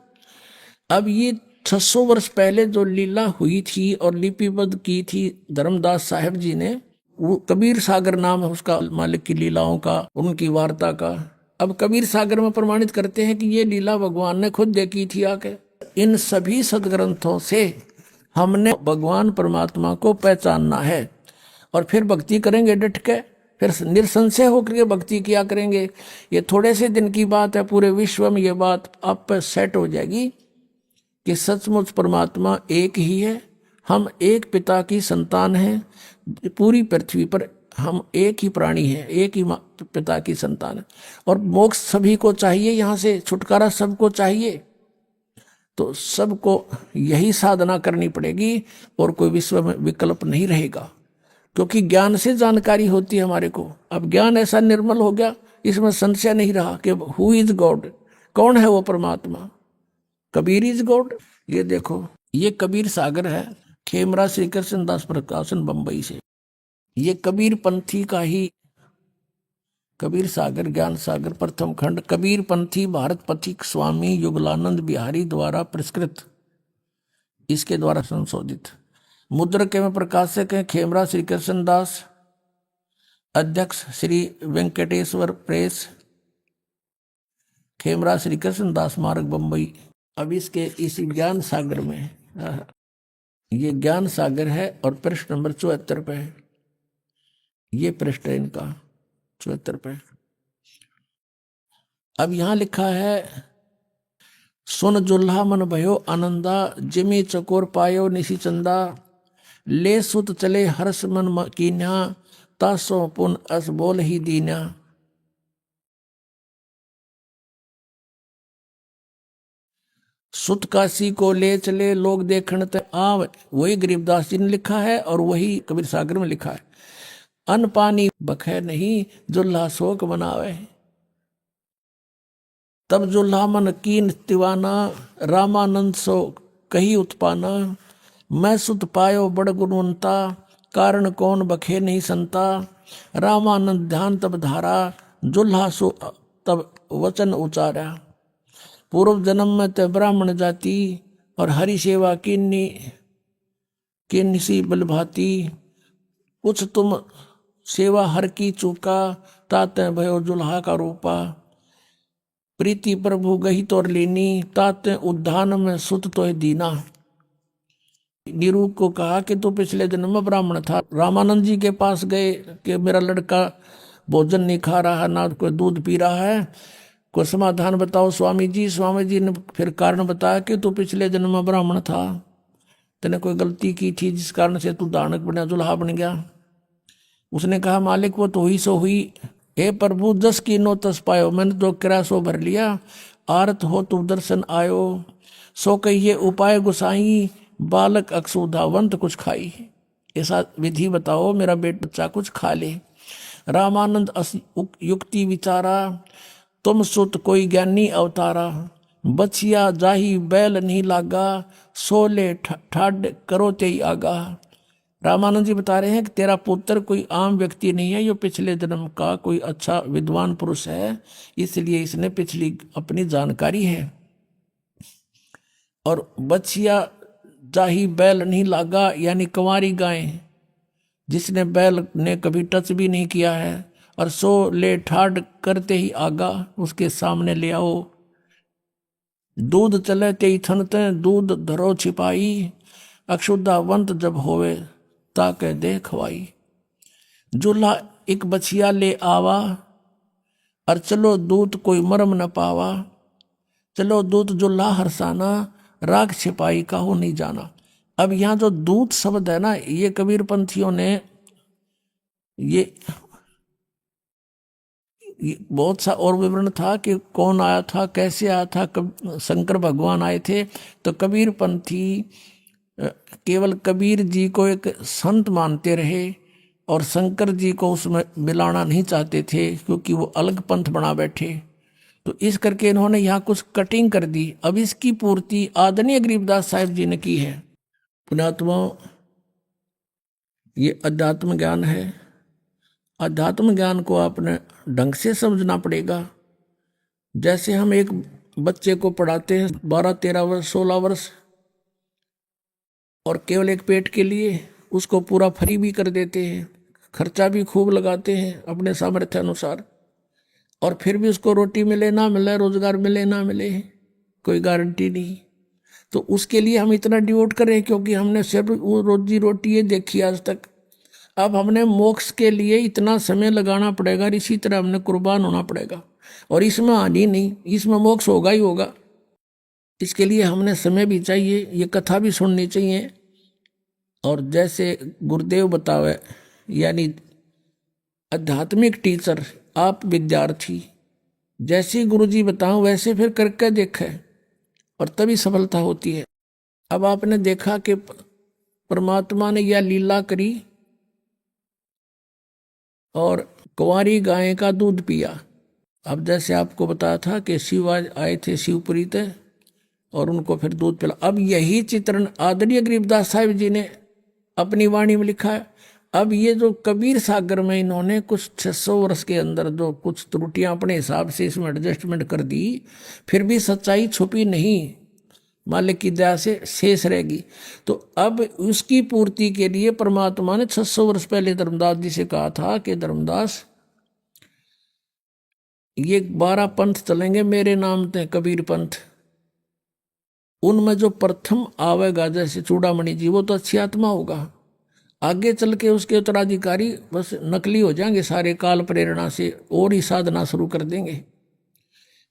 अब ये 600 वर्ष पहले जो लीला हुई थी और लिपिबद्ध की थी धर्मदास साहब जी ने, वो कबीर सागर नाम है उसका, मालिक की लीलाओं का, उनकी वार्ता का। अब कबीर सागर में प्रमाणित करते हैं कि ये लीला भगवान ने खुद देखी थी आके। इन सभी सदग्रंथों से हमने भगवान परमात्मा को पहचानना है, और फिर भक्ति करेंगे डट के, फिर निसंशय होकर के भक्ति किया करेंगे। ये थोड़े से दिन की बात है, पूरे विश्व में ये बात आप पर सेट हो जाएगी कि सचमुच परमात्मा एक ही है, हम एक पिता की संतान हैं। पूरी पृथ्वी पर हम एक ही प्राणी हैं, एक ही पिता की संतान है, और मोक्ष सभी को चाहिए, यहाँ से छुटकारा सबको चाहिए। तो सबको यही साधना करनी पड़ेगी और कोई विश्व में विकल्प नहीं रहेगा, क्योंकि ज्ञान से जानकारी होती है हमारे को। अब ज्ञान ऐसा निर्मल हो गया, इसमें संशय नहीं रहा कि हु इज गॉड, कौन है वो परमात्मा। Kabir is God. ये देखो, ये कबीर सागर है, खेमरा श्री कृष्ण दास प्रकाशन बंबई से। ये कबीर पंथी का ही कबीर सागर, ज्ञान सागर प्रथम खंड, कबीर पंथी भारत पथिक स्वामी युगलानंद बिहारी द्वारा पुरस्कृत, इसके द्वारा संशोधित। मुद्रक एवं प्रकाशक हैं खेमरा श्री कृष्ण दास, अध्यक्ष श्री वेंकटेश्वर प्रेस, खेमरा श्री कृष्ण दास मार्ग बंबई। अब इसके इसी ज्ञान सागर में, ये ज्ञान सागर है और पृष्ठ नंबर 74 पे है। ये पृष्ठ है इनका 74 पे। अब यहां लिखा है, सुन जुल्हा मन भयो आनंदा, जिमी चकोर पायो निशी चंदा, ले सुत चले हर्ष मन कीन्या, तासो पुन अस बोल ही दीन्या। सुत काशी को ले चले लोग देखण ते आव, वही गरीबदास जी ने लिखा है और वही कबीर सागर में लिखा है। अन्न पानी बखे नहीं, जुल्हा शोक मनावे, तब जुल्हा मन कीन तिवाना, रामानंद सो कही उत्पाना, मैं सुत पायो बड़ गुणवंता, कारण कौन बखे नहीं संता, रामानंद ध्यान तब धारा, जुल्हा सो तब वचन उचारा, पूर्व जन्म में ते ब्राह्मण जाति, और हरि सेवा किन्नी सी बलभाती, कुछ तुम सेवा हर की चूका, ताते भयो जुल्हा का रूपा, प्रीति प्रभु गही तोर लीनी, ताते उद्धान में सुत तो दीना। निरूप को कहा कि तू पिछले जन्म में ब्राह्मण था। रामानंद जी के पास गए कि मेरा लड़का भोजन नहीं खा रहा, ना कोई दूध पी रहा है, कोई समाधान बताओ स्वामी जी। स्वामी जी ने फिर कारण बताया कि तू पिछले जन्म में ब्राह्मण था, तेने कोई गलती की थी जिस कारण से तू दानक बना, जुल्हा बन गया। उसने कहा मालिक वो तो हुई सो हुई, हे प्रभु जस की नो तस पायो, मैंने तो किराया सो भर लिया, आरत हो तू दर्शन आयो, सो कहिए उपाय गुसाई, बालक अक्षुधावंत कुछ खाई। ऐसा विधि बताओ मेरा बच्चा कुछ खा ले। रामानंद युक्ति विचारा, तुम सुत कोई ज्ञानी अवतारा, बचिया जाही बैल नहीं लागा, सोले ठाड करो ते आगा। रामानंद जी बता रहे हैं कि तेरा पुत्र कोई आम व्यक्ति नहीं है, ये पिछले जन्म का कोई अच्छा विद्वान पुरुष है, इसलिए इसने पिछली अपनी जानकारी है। और बचिया जाही बैल नहीं लागा, यानी कंवारी गाय जिसने बैल ने कभी टच भी नहीं किया है, और सो ले ठाड करते ही आगा, उसके सामने ले आओ। दूध चले ते थनते, दूध धरो छिपाई, अक्षुधावंत जब होवे ताके दे खवाई। जुल्हा एक बछिया ले आवा, और चलो दूत कोई मरम न पावा, चलो दूत जुल्हा हरसाना, राग छिपाई का हो नहीं जाना। अब यहाँ जो दूत शब्द है ना, ये कबीर पंथियों ने ये बहुत सा और विवरण था कि कौन आया था, कैसे आया था, शंकर भगवान आए थे। तो कबीर पंथी केवल कबीर जी को एक संत मानते रहे और शंकर जी को उसमें मिलाना नहीं चाहते थे, क्योंकि वो अलग पंथ बना बैठे। तो इस करके इन्होंने यहाँ कुछ कटिंग कर दी। अब इसकी पूर्ति आदरणीय गरीबदास साहिब जी ने की है। पुण्यात्मा, ये अध्यात्म ज्ञान है। अध्यात्म ज्ञान को आपने ढंग से समझना पड़ेगा। जैसे हम एक बच्चे को पढ़ाते हैं 12, 13 वर्ष, 16 वर्ष, और केवल एक पेट के लिए उसको पूरा फ्री भी कर देते हैं, खर्चा भी खूब लगाते हैं अपने सामर्थ्य अनुसार, और फिर भी उसको रोटी मिले ना मिले, रोजगार मिले ना मिले, कोई गारंटी नहीं। तो उसके लिए हम इतना डिवोट करें, क्योंकि हमने सिर्फ वो रोजी रोटी ये देखी आज तक। अब हमने मोक्ष के लिए इतना समय लगाना पड़ेगा, और इसी तरह हमने कुर्बान होना पड़ेगा, और इसमें हानि नहीं, इसमें मोक्ष होगा ही होगा। इसके लिए हमने समय भी चाहिए, ये कथा भी सुननी चाहिए, और जैसे गुरुदेव बतावे, यानी आध्यात्मिक टीचर, आप विद्यार्थी, जैसे गुरुजी बताओ वैसे फिर करके देखे और तभी सफलता होती है। अब आपने देखा कि परमात्मा ने यह लीला करी और कुंवारी गाय का दूध पिया। अब जैसे आपको बताया था कि शिव आए थे शिवपुरी ते और उनको फिर दूध पिला। अब यही चित्रण आदरणीय गरीबदास साहिब जी ने अपनी वाणी में लिखा है। अब ये जो कबीर सागर में इन्होंने कुछ 600 वर्ष के अंदर जो कुछ त्रुटियां अपने हिसाब से इसमें एडजस्टमेंट कर दी, फिर भी सच्चाई छुपी नहीं, मालिक की दया से शेष रहेगी। तो अब उसकी पूर्ति के लिए परमात्मा ने 600 वर्ष पहले धर्मदास जी से कहा था कि धर्मदास, ये 12 पंथ चलेंगे मेरे नाम ते, कबीर पंथ। उनमें जो प्रथम आवेगा जैसे चूड़ामणि जी, वो तो अच्छी आत्मा होगा। आगे चल के उसके उत्तराधिकारी बस नकली हो जाएंगे सारे, काल प्रेरणा से और ही साधना शुरू कर देंगे।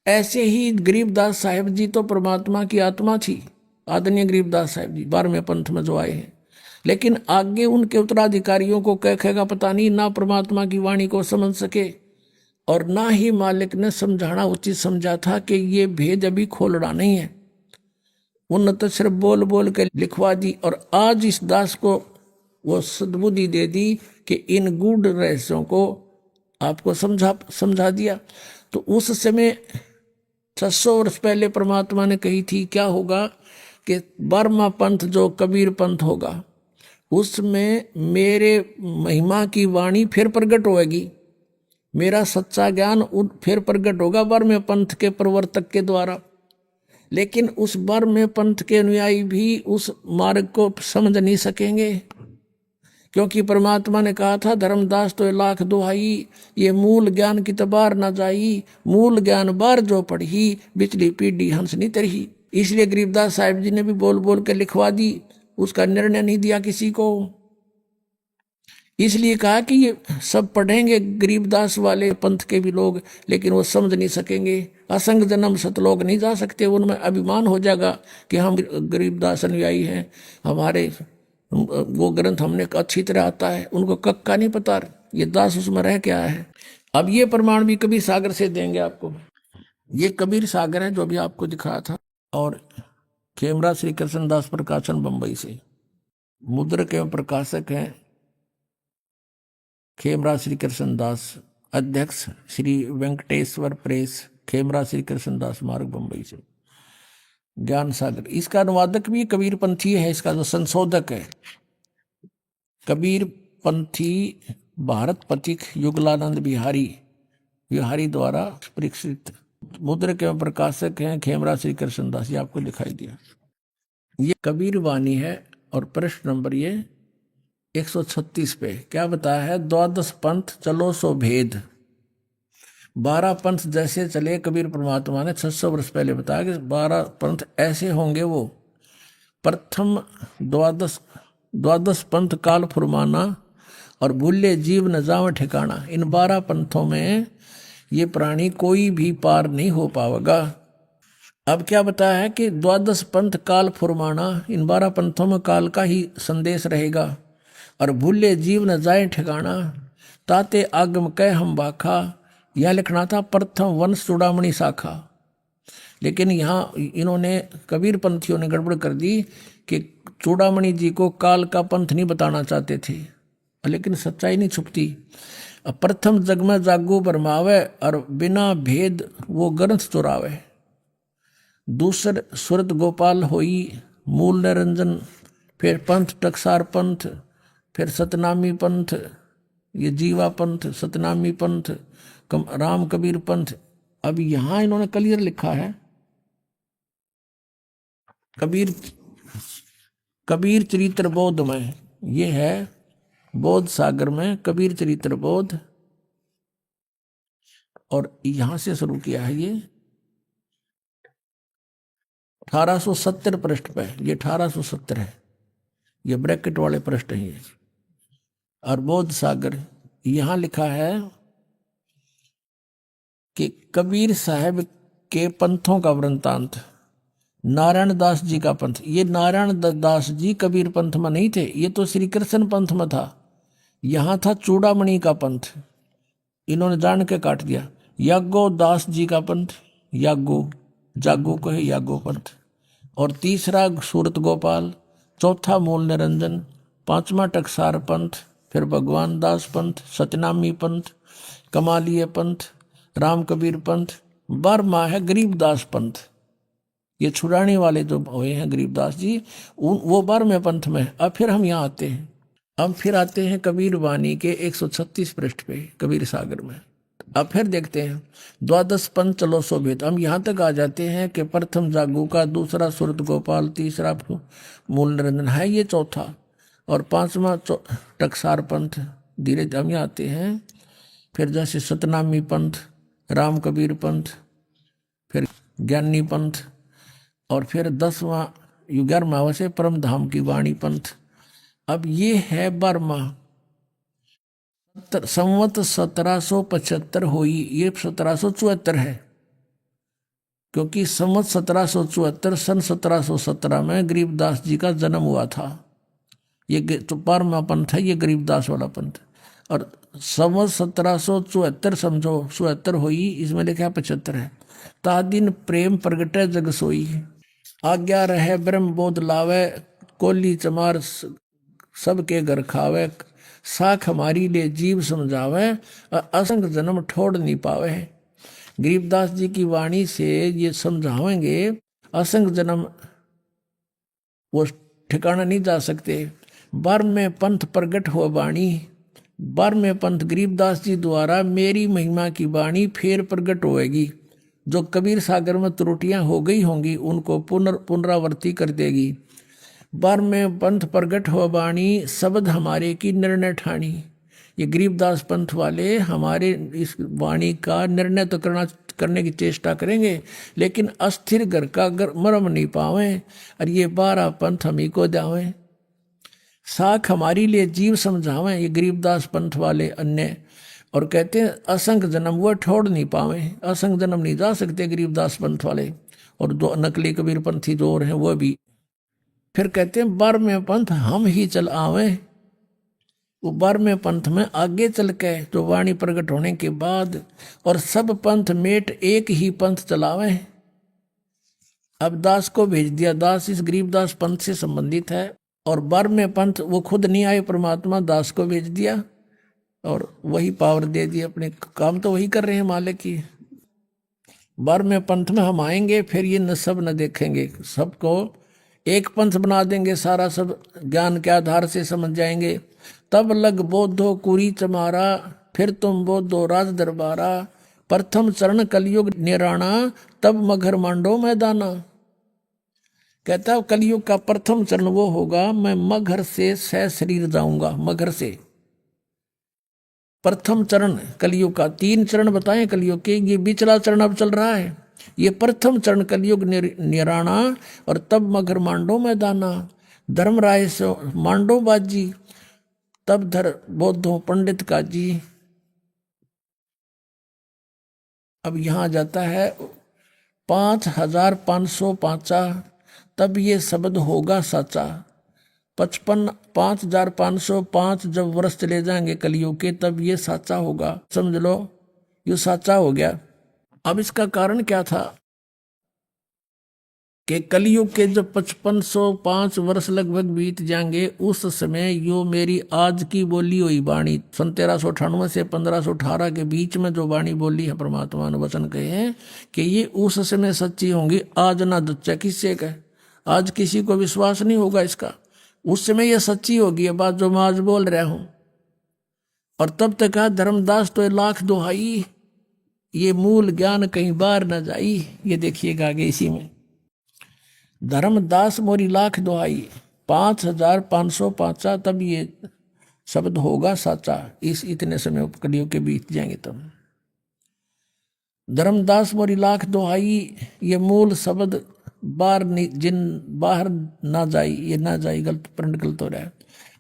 ऐसे ही गरीबदास साहिब जी तो परमात्मा की आत्मा थी, आदरणीय गरीबदास साहिब जी 12वें पंथ में जो आए हैं। लेकिन आगे उनके उत्तराधिकारियों को कहेगा पता नहीं, ना परमात्मा की वाणी को समझ सके और ना ही मालिक ने समझाना उचित समझा था कि ये भेद अभी खोलना नहीं है। उन तो सिर्फ बोल बोल के लिखवा दी और आज इस दास को वो सद्बुद्धि दे दी कि इन गूढ़ रहस्यों को आपको समझा दिया। तो उस समय 600 वर्ष पहले परमात्मा ने कही थी क्या होगा कि 12वां पंथ जो कबीर पंथ होगा उसमें मेरे महिमा की वाणी फिर प्रकट होएगी, मेरा सच्चा ज्ञान फिर प्रकट होगा 12वें पंथ के प्रवर्तक के द्वारा। लेकिन उस 12वें पंथ के अनुयायी भी उस मार्ग को समझ नहीं सकेंगे, क्योंकि परमात्मा ने कहा था धर्मदास तो लाख दुहाई, ये मूल ज्ञान की तबार न जाई, मूल ज्ञान बार जो पढ़ी, बिचली पीढ़ी हंस नहीं तरही। इसलिए गरीबदास साहिब जी ने भी बोल बोल के लिखवा दी, उसका निर्णय नहीं दिया किसी को। इसलिए कहा कि ये सब पढ़ेंगे गरीबदास वाले पंथ के भी लोग, लेकिन वो समझ नहीं सकेंगे। असंग जन्म सतलोक नहीं जा सकते, उनमें अभिमान हो जाएगा कि हम गरीबदास अनुयायी हैं, हमारे वो ग्रंथ हमने अच्छी तरह आता है, उनको कक्का नहीं पता ये दास उसमें रह क्या है। अब ये प्रमाण भी कबीर सागर से देंगे आपको। ये कबीर सागर है जो अभी आपको दिखाया था, और खेमरा श्री कृष्ण दास प्रकाशन बंबई से, मुद्रक एवं प्रकाशक हैं खेमरा श्री कृष्ण दास, अध्यक्ष श्री वेंकटेश्वर प्रेस, खेमरा श्री कृष्ण दास मार्ग बंबई से। ज्ञान सागर इसका अनुवादक भी कबीर पंथी है, इसका जो संशोधक है कबीर पंथी भारत पथिक युगलानंद बिहारी द्वारा परीक्षित। मुद्रक एवं प्रकाशक हैं खेमरा श्री कृष्ण दास, ये आपको दिखाई दिया। ये कबीर वाणी है और प्रश्न नंबर ये 136 पे क्या बताया है, 12 पंथ चलो सो भेद। 12 पंथ जैसे चले कबीर परमात्मा ने 600 वर्ष पहले बताया कि 12 पंथ ऐसे होंगे। वो प्रथम 12 पंथ काल फुरमाना और भूले जीव न जाव ठिकाना। इन 12 पंथों में ये प्राणी कोई भी पार नहीं हो पाएगा। अब क्या बताया है कि 12 पंथ काल फुरमाना, इन 12 पंथों में काल का ही संदेश रहेगा। और भूले जीव न जाए ठिकाना, ताते आगम कह हम बाखा। यह लिखना था प्रथम वंश चूड़ामणि शाखा, लेकिन यहाँ इन्होंने कबीर पंथियों ने गड़बड़ कर दी कि चूड़ामणि जी को काल का पंथ नहीं बताना चाहते थे, लेकिन सच्चाई नहीं छुपती। प्रथम जग में जागो बरमावे और बिना भेद वो ग्रंथ चुरावे। दूसर सुरत गोपाल होई मूल निरंजन, फिर पंथ टकसार पंथ, फिर सतनामी पंथ, ये जीवा पंथ, सतनामी पंथ, राम कबीर पंथ। अब यहां इन्होंने क्लियर लिखा है कबीर चरित्र बोध में, ये है बोध सागर में कबीर चरित्र बोध, और यहां से शुरू किया है ये 1870 पृष्ठ पे, ये 1870 है, ये ब्रैकेट वाले पृष्ठ हैं ये। और बोध सागर यहां लिखा है कि कबीर साहब के पंथों का वृंतांत नारायण दास जी का पंथ। ये नारायण दास जी कबीर पंथ में नहीं थे, ये तो श्री कृष्ण पंथ में था। यहाँ था चूड़ामणि का पंथ, इन्होंने जान के काट दिया। यागो दास जी का पंथ, यागो जागो को है यागो पंथ। और तीसरा सूरत गोपाल, चौथा मूल निरंजन, पांचवा टकसार पंथ, फिर भगवान दास पंथ, सतनामी पंथ, कमालिया पंथ, राम कबीर पंथ, 12वां है गरीबदास पंथ। ये छुड़ाने वाले जो हुए हैं गरीबदास जी, वो 12वें पंथ में। अब फिर हम यहाँ आते हैं, अब फिर आते हैं कबीर वाणी के 136 पृष्ठ पे, कबीर सागर में। अब फिर देखते हैं द्वादश पंथ चलो सो भेद। हम यहाँ तक आ जाते हैं कि प्रथम जागू का, दूसरा सूरत गोपाल, तीसरा मूल निरंजन है, ये चौथा, और 5वां टकसार पंथ। धीरे हम यहाँ आते हैं फिर जैसे सतनामी पंथ, राम कबीर पंथ, फिर ज्ञानी पंथ, और फिर 10वां 11वां से परम धाम की वाणी पंथ। अब ये है 12वां। संवत 1775 हुई, ये 1774 है, क्योंकि संवत 1774 सन 1717 में गरीबदास जी का जन्म हुआ था। ये तो 12वां पंथ है, ये गरीबदास वाला पंथ। और संवत 1774 समझो 74 हुई, इसमें लिखा 75 है। ता दिन प्रेम प्रगटे जग सोई, आज्ञा रहे ब्रह्म बोध लावे, कोली चमार सबके घर खावे, साख हमारी ले जीव समझावे, असंग जन्म ठोड़ नहीं पावे। गरीबदास जी की वाणी से ये समझावेंगे, असंग जन्म वो ठिकाना नहीं जा सकते। 12वें पंथ प्रगट हो वाणी, 12वें पंथ गरीबदास जी द्वारा मेरी महिमा की वाणी फिर प्रगट होएगी। जो कबीर सागर में त्रुटियां हो गई होंगी उनको पुनरावर्ती कर देगी। 12वें पंथ प्रगट हो वाणी, शब्द हमारे की निर्णय ठानी। ये गरीबदास पंथ वाले हमारे इस वाणी का निर्णय तो करने की चेष्टा करेंगे, लेकिन अस्थिर घर का मरम नहीं पावे, और ये 12 पंथ हम ही को जावें। साख हमारी लिए जीव समझावें, ये गरीबदास पंथ वाले अन्य। और कहते हैं असंग जन्म वो ठोड़ नहीं पावे, असंग जन्म नहीं जा सकते गरीबदास पंथ वाले। और दो नकली कबीर पंथी जो और हैं वो भी। फिर कहते हैं 12वें पंथ हम ही चल आवे। वो 12वें पंथ में आगे चल के जो वाणी प्रकट होने के बाद, और सब पंथ मेट एक ही पंथ चलावे। अब दास को भेज दिया, दास इस गरीबदास पंथ से संबंधित है। और 12वें पंथ वो खुद नहीं आए, परमात्मा दास को भेज दिया और वही पावर दे दी। अपने काम तो वही कर रहे हैं मालिक की। 12वें पंथ में हम आएंगे, फिर ये न सब न देखेंगे, सबको एक पंथ बना देंगे, सारा सब ज्ञान के आधार से समझ जाएंगे। तब लग बोधो कुरी चमारा, फिर तुम बोधो राज दरबारा, प्रथम चरण कलयुग निराणा, तब मगर मांडो मैदाना। कहता कलयुग का प्रथम चरण वो होगा, मैं मगर से सह शरीर जाऊंगा। मगर से प्रथम चरण कलयुग का, 3 चरण बताएं कलयुग के, ये बिचला चरण अब चल रहा है। ये प्रथम चरण कलयुग निराणा, और तब मगर मांडो मैदाना। धर्मराय से मांडो बाजी, तब धर बौद्धों पंडित का जी। अब यहां जाता है 5505, तब ये शब्द होगा साचा। 5505 जब वर्ष चले जाएंगे कलयुग के, तब ये साचा होगा। समझ लो ये साचा हो गया। अब इसका कारण क्या था कि कलयुग के जब 5505 वर्ष लगभग बीत जाएंगे, उस समय यो मेरी आज की बोली हुई वाणी, सन 1398 से 1518 के बीच में जो वाणी बोली है परमात्मा ने, वचन कहे हैं कि ये उस समय सच्ची होंगी। आज ना दुच्चा किससे कहे, आज किसी को विश्वास नहीं होगा इसका। उस समय ये सच्ची होगी ये बात जो मैं आज बोल रहा हूं। और तब तक कहा धर्मदास तो लाख दुहाई, ये मूल ज्ञान कहीं बार न जाई। ये देखिएगा आगे इसी में, धर्मदास मोरी लाख दुहाई, 5505, तब ये शब्द होगा साचा। इस इतने समय कलियों के बीत जाएंगे तब। धर्मदास मोरी लाख दुहाई, ये मूल शब्द बाहर ना जाई, ये ना जाई, गलत प्रिंट गलत हो रहा है।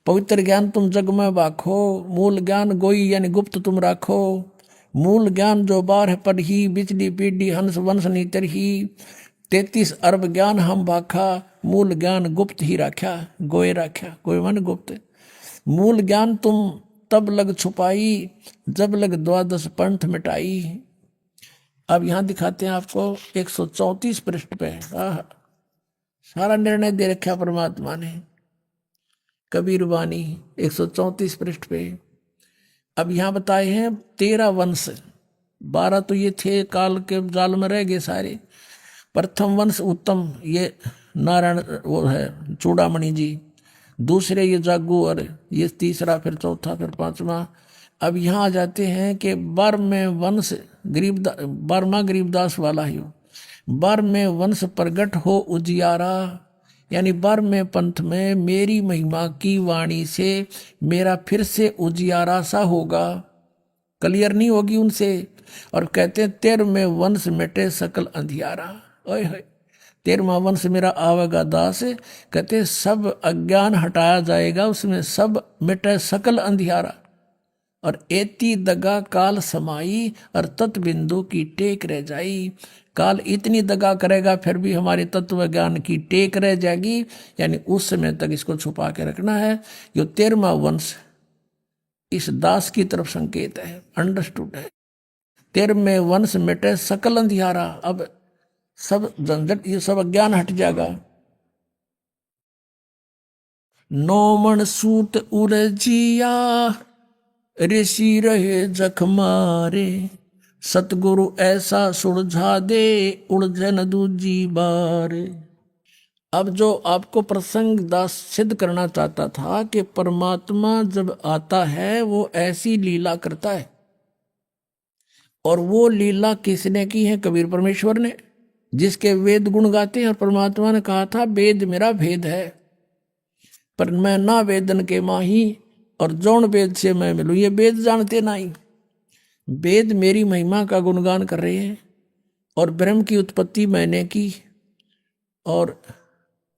पवित्र ज्ञान तुम जग में बाखो, मूल ज्ञान गोई यानी गुप्त तुम राखो। मूल ज्ञान जो बार पर ही, बिजली पीढ़ी हंस वंश नीतर ही, 33 अरब ज्ञान हम भाखा, मूल ज्ञान गुप्त ही राख्या, गोए राख्या, गोए मन गुप्त। मूल ज्ञान तुम तब लग छुपाई, जब लग 12 पंथ मिटाई। अब यहां दिखाते हैं आपको 134 पृष्ठ पे सारा निर्णय दे रखा परमात्मा ने, कबीर वाणी 134 पृष्ठ पे। अब यहां बताए हैं 13 वंश, 12 तो ये थे काल के जाल में रह गए सारे। प्रथम वंश उत्तम, ये नारायण वो है चूड़ामणि जी, दूसरे ये जागू, और ये तीसरा, फिर चौथा, फिर पांचवा। अब यहाँ आ जाते हैं कि 12वें वंश 12वां गरीबदास वाला ही हो। 12वें वंश प्रगट हो उजियारा, यानी 12वें पंथ में मेरी महिमा की वाणी से मेरा फिर से उजियारा सा होगा, क्लियर नहीं होगी उनसे। और कहते हैं 13वें वंश मिटे सकल अंधियारा। ओए होए, 13वां वंश मेरा आवेगा दास, कहते सब अज्ञान हटाया जाएगा, उसमें सब मिटे सकल अंधियारा। और एती दगा काल समाई, और तत्व बिंदु की टेक रह जाई। काल इतनी दगा करेगा फिर भी हमारे तत्व ज्ञान की टेक रह जाएगी, यानी उस समय तक इसको छुपा के रखना है। यो 13वां वंश इस दास की तरफ संकेत है, अंडरस्टूड है। 13वें वंश मिटे सकल अंधियारा, अब सब झंझट, ये सब अज्ञान हट जाएगा। नौमन सूत उरजिया, ऋषि रहे जखमारे, सतगुरु ऐसा सुलझा दे, उलझन दूजी बारे। अब जो आपको प्रसंग दास सिद्ध करना चाहता था कि परमात्मा जब आता है वो ऐसी लीला करता है, और वो लीला किसने की है? कबीर परमेश्वर ने, जिसके वेद गुण गाते हैं। और परमात्मा ने कहा था वेद मेरा भेद है, पर मैं ना वेदन के माही, और जौन वेद से मैं मिलूं। ये वेद जानते नहीं, वेद मेरी महिमा का गुणगान कर रहे हैं, और ब्रह्म की उत्पत्ति मैंने की, और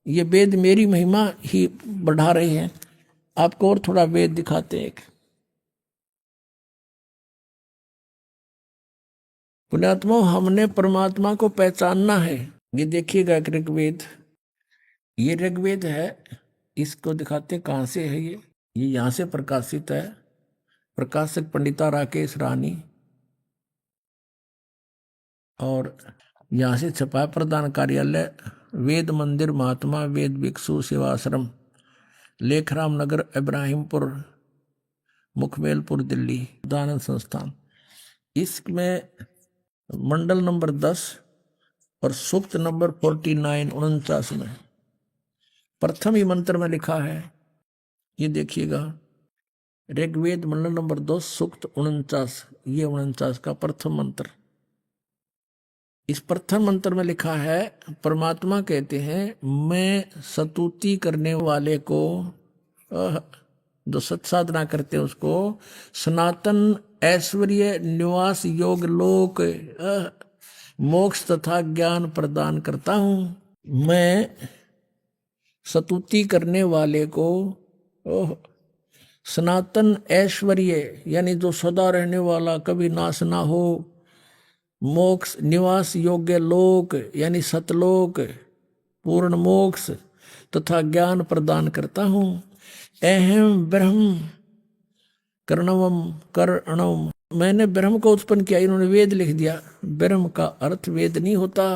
ये वेद मेरी महिमा ही बढ़ा रहे हैं। आपको और थोड़ा वेद दिखाते हैं। एक पुण्यात्मा, हमने परमात्मा को पहचानना है। ये देखिएगा ऋग्वेद, ये ऋग्वेद है, इसको दिखाते कहाँ से है। ये यहाँ से प्रकाशित है, प्रकाशक पंडिता राकेश रानी, और यहाँ से छपा है प्रधान कार्यालय वेद मंदिर महात्मा वेद भिक्षु सेवाश्रम, लेखराम नगर, इब्राहिमपुर, मुखमेलपुर, दिल्ली, दानंद संस्थान। इसमें मंडल नंबर 10 और सूक्त नंबर 49 49 में प्रथम ही मंत्र में लिखा है। ये देखिएगा, ऋग्वेद मंडल नंबर 2 सूक्त 49, ये 49 का प्रथम मंत्र। इस प्रथम मंत्र में लिखा है, परमात्मा कहते हैं मैं स्तुति करने वाले को, जो सत्साधना करते हैं उसको, सनातन ऐश्वर्य निवास योग लोक मोक्ष तथा ज्ञान प्रदान करता हूं। मैं स्तुति करने वाले को सनातन ऐश्वर्य, यानी जो सदा रहने वाला, कभी नाश ना हो, मोक्ष निवास योग्य लोक, यानी सतलोक, पूर्ण मोक्ष तथा ज्ञान प्रदान करता हूं। अहम ब्रह्म कर्णवम कर्णवम, मैंने ब्रह्म को उत्पन्न किया। इन्होंने वेद लिख दिया। ब्रह्म का अर्थ वेद नहीं होता,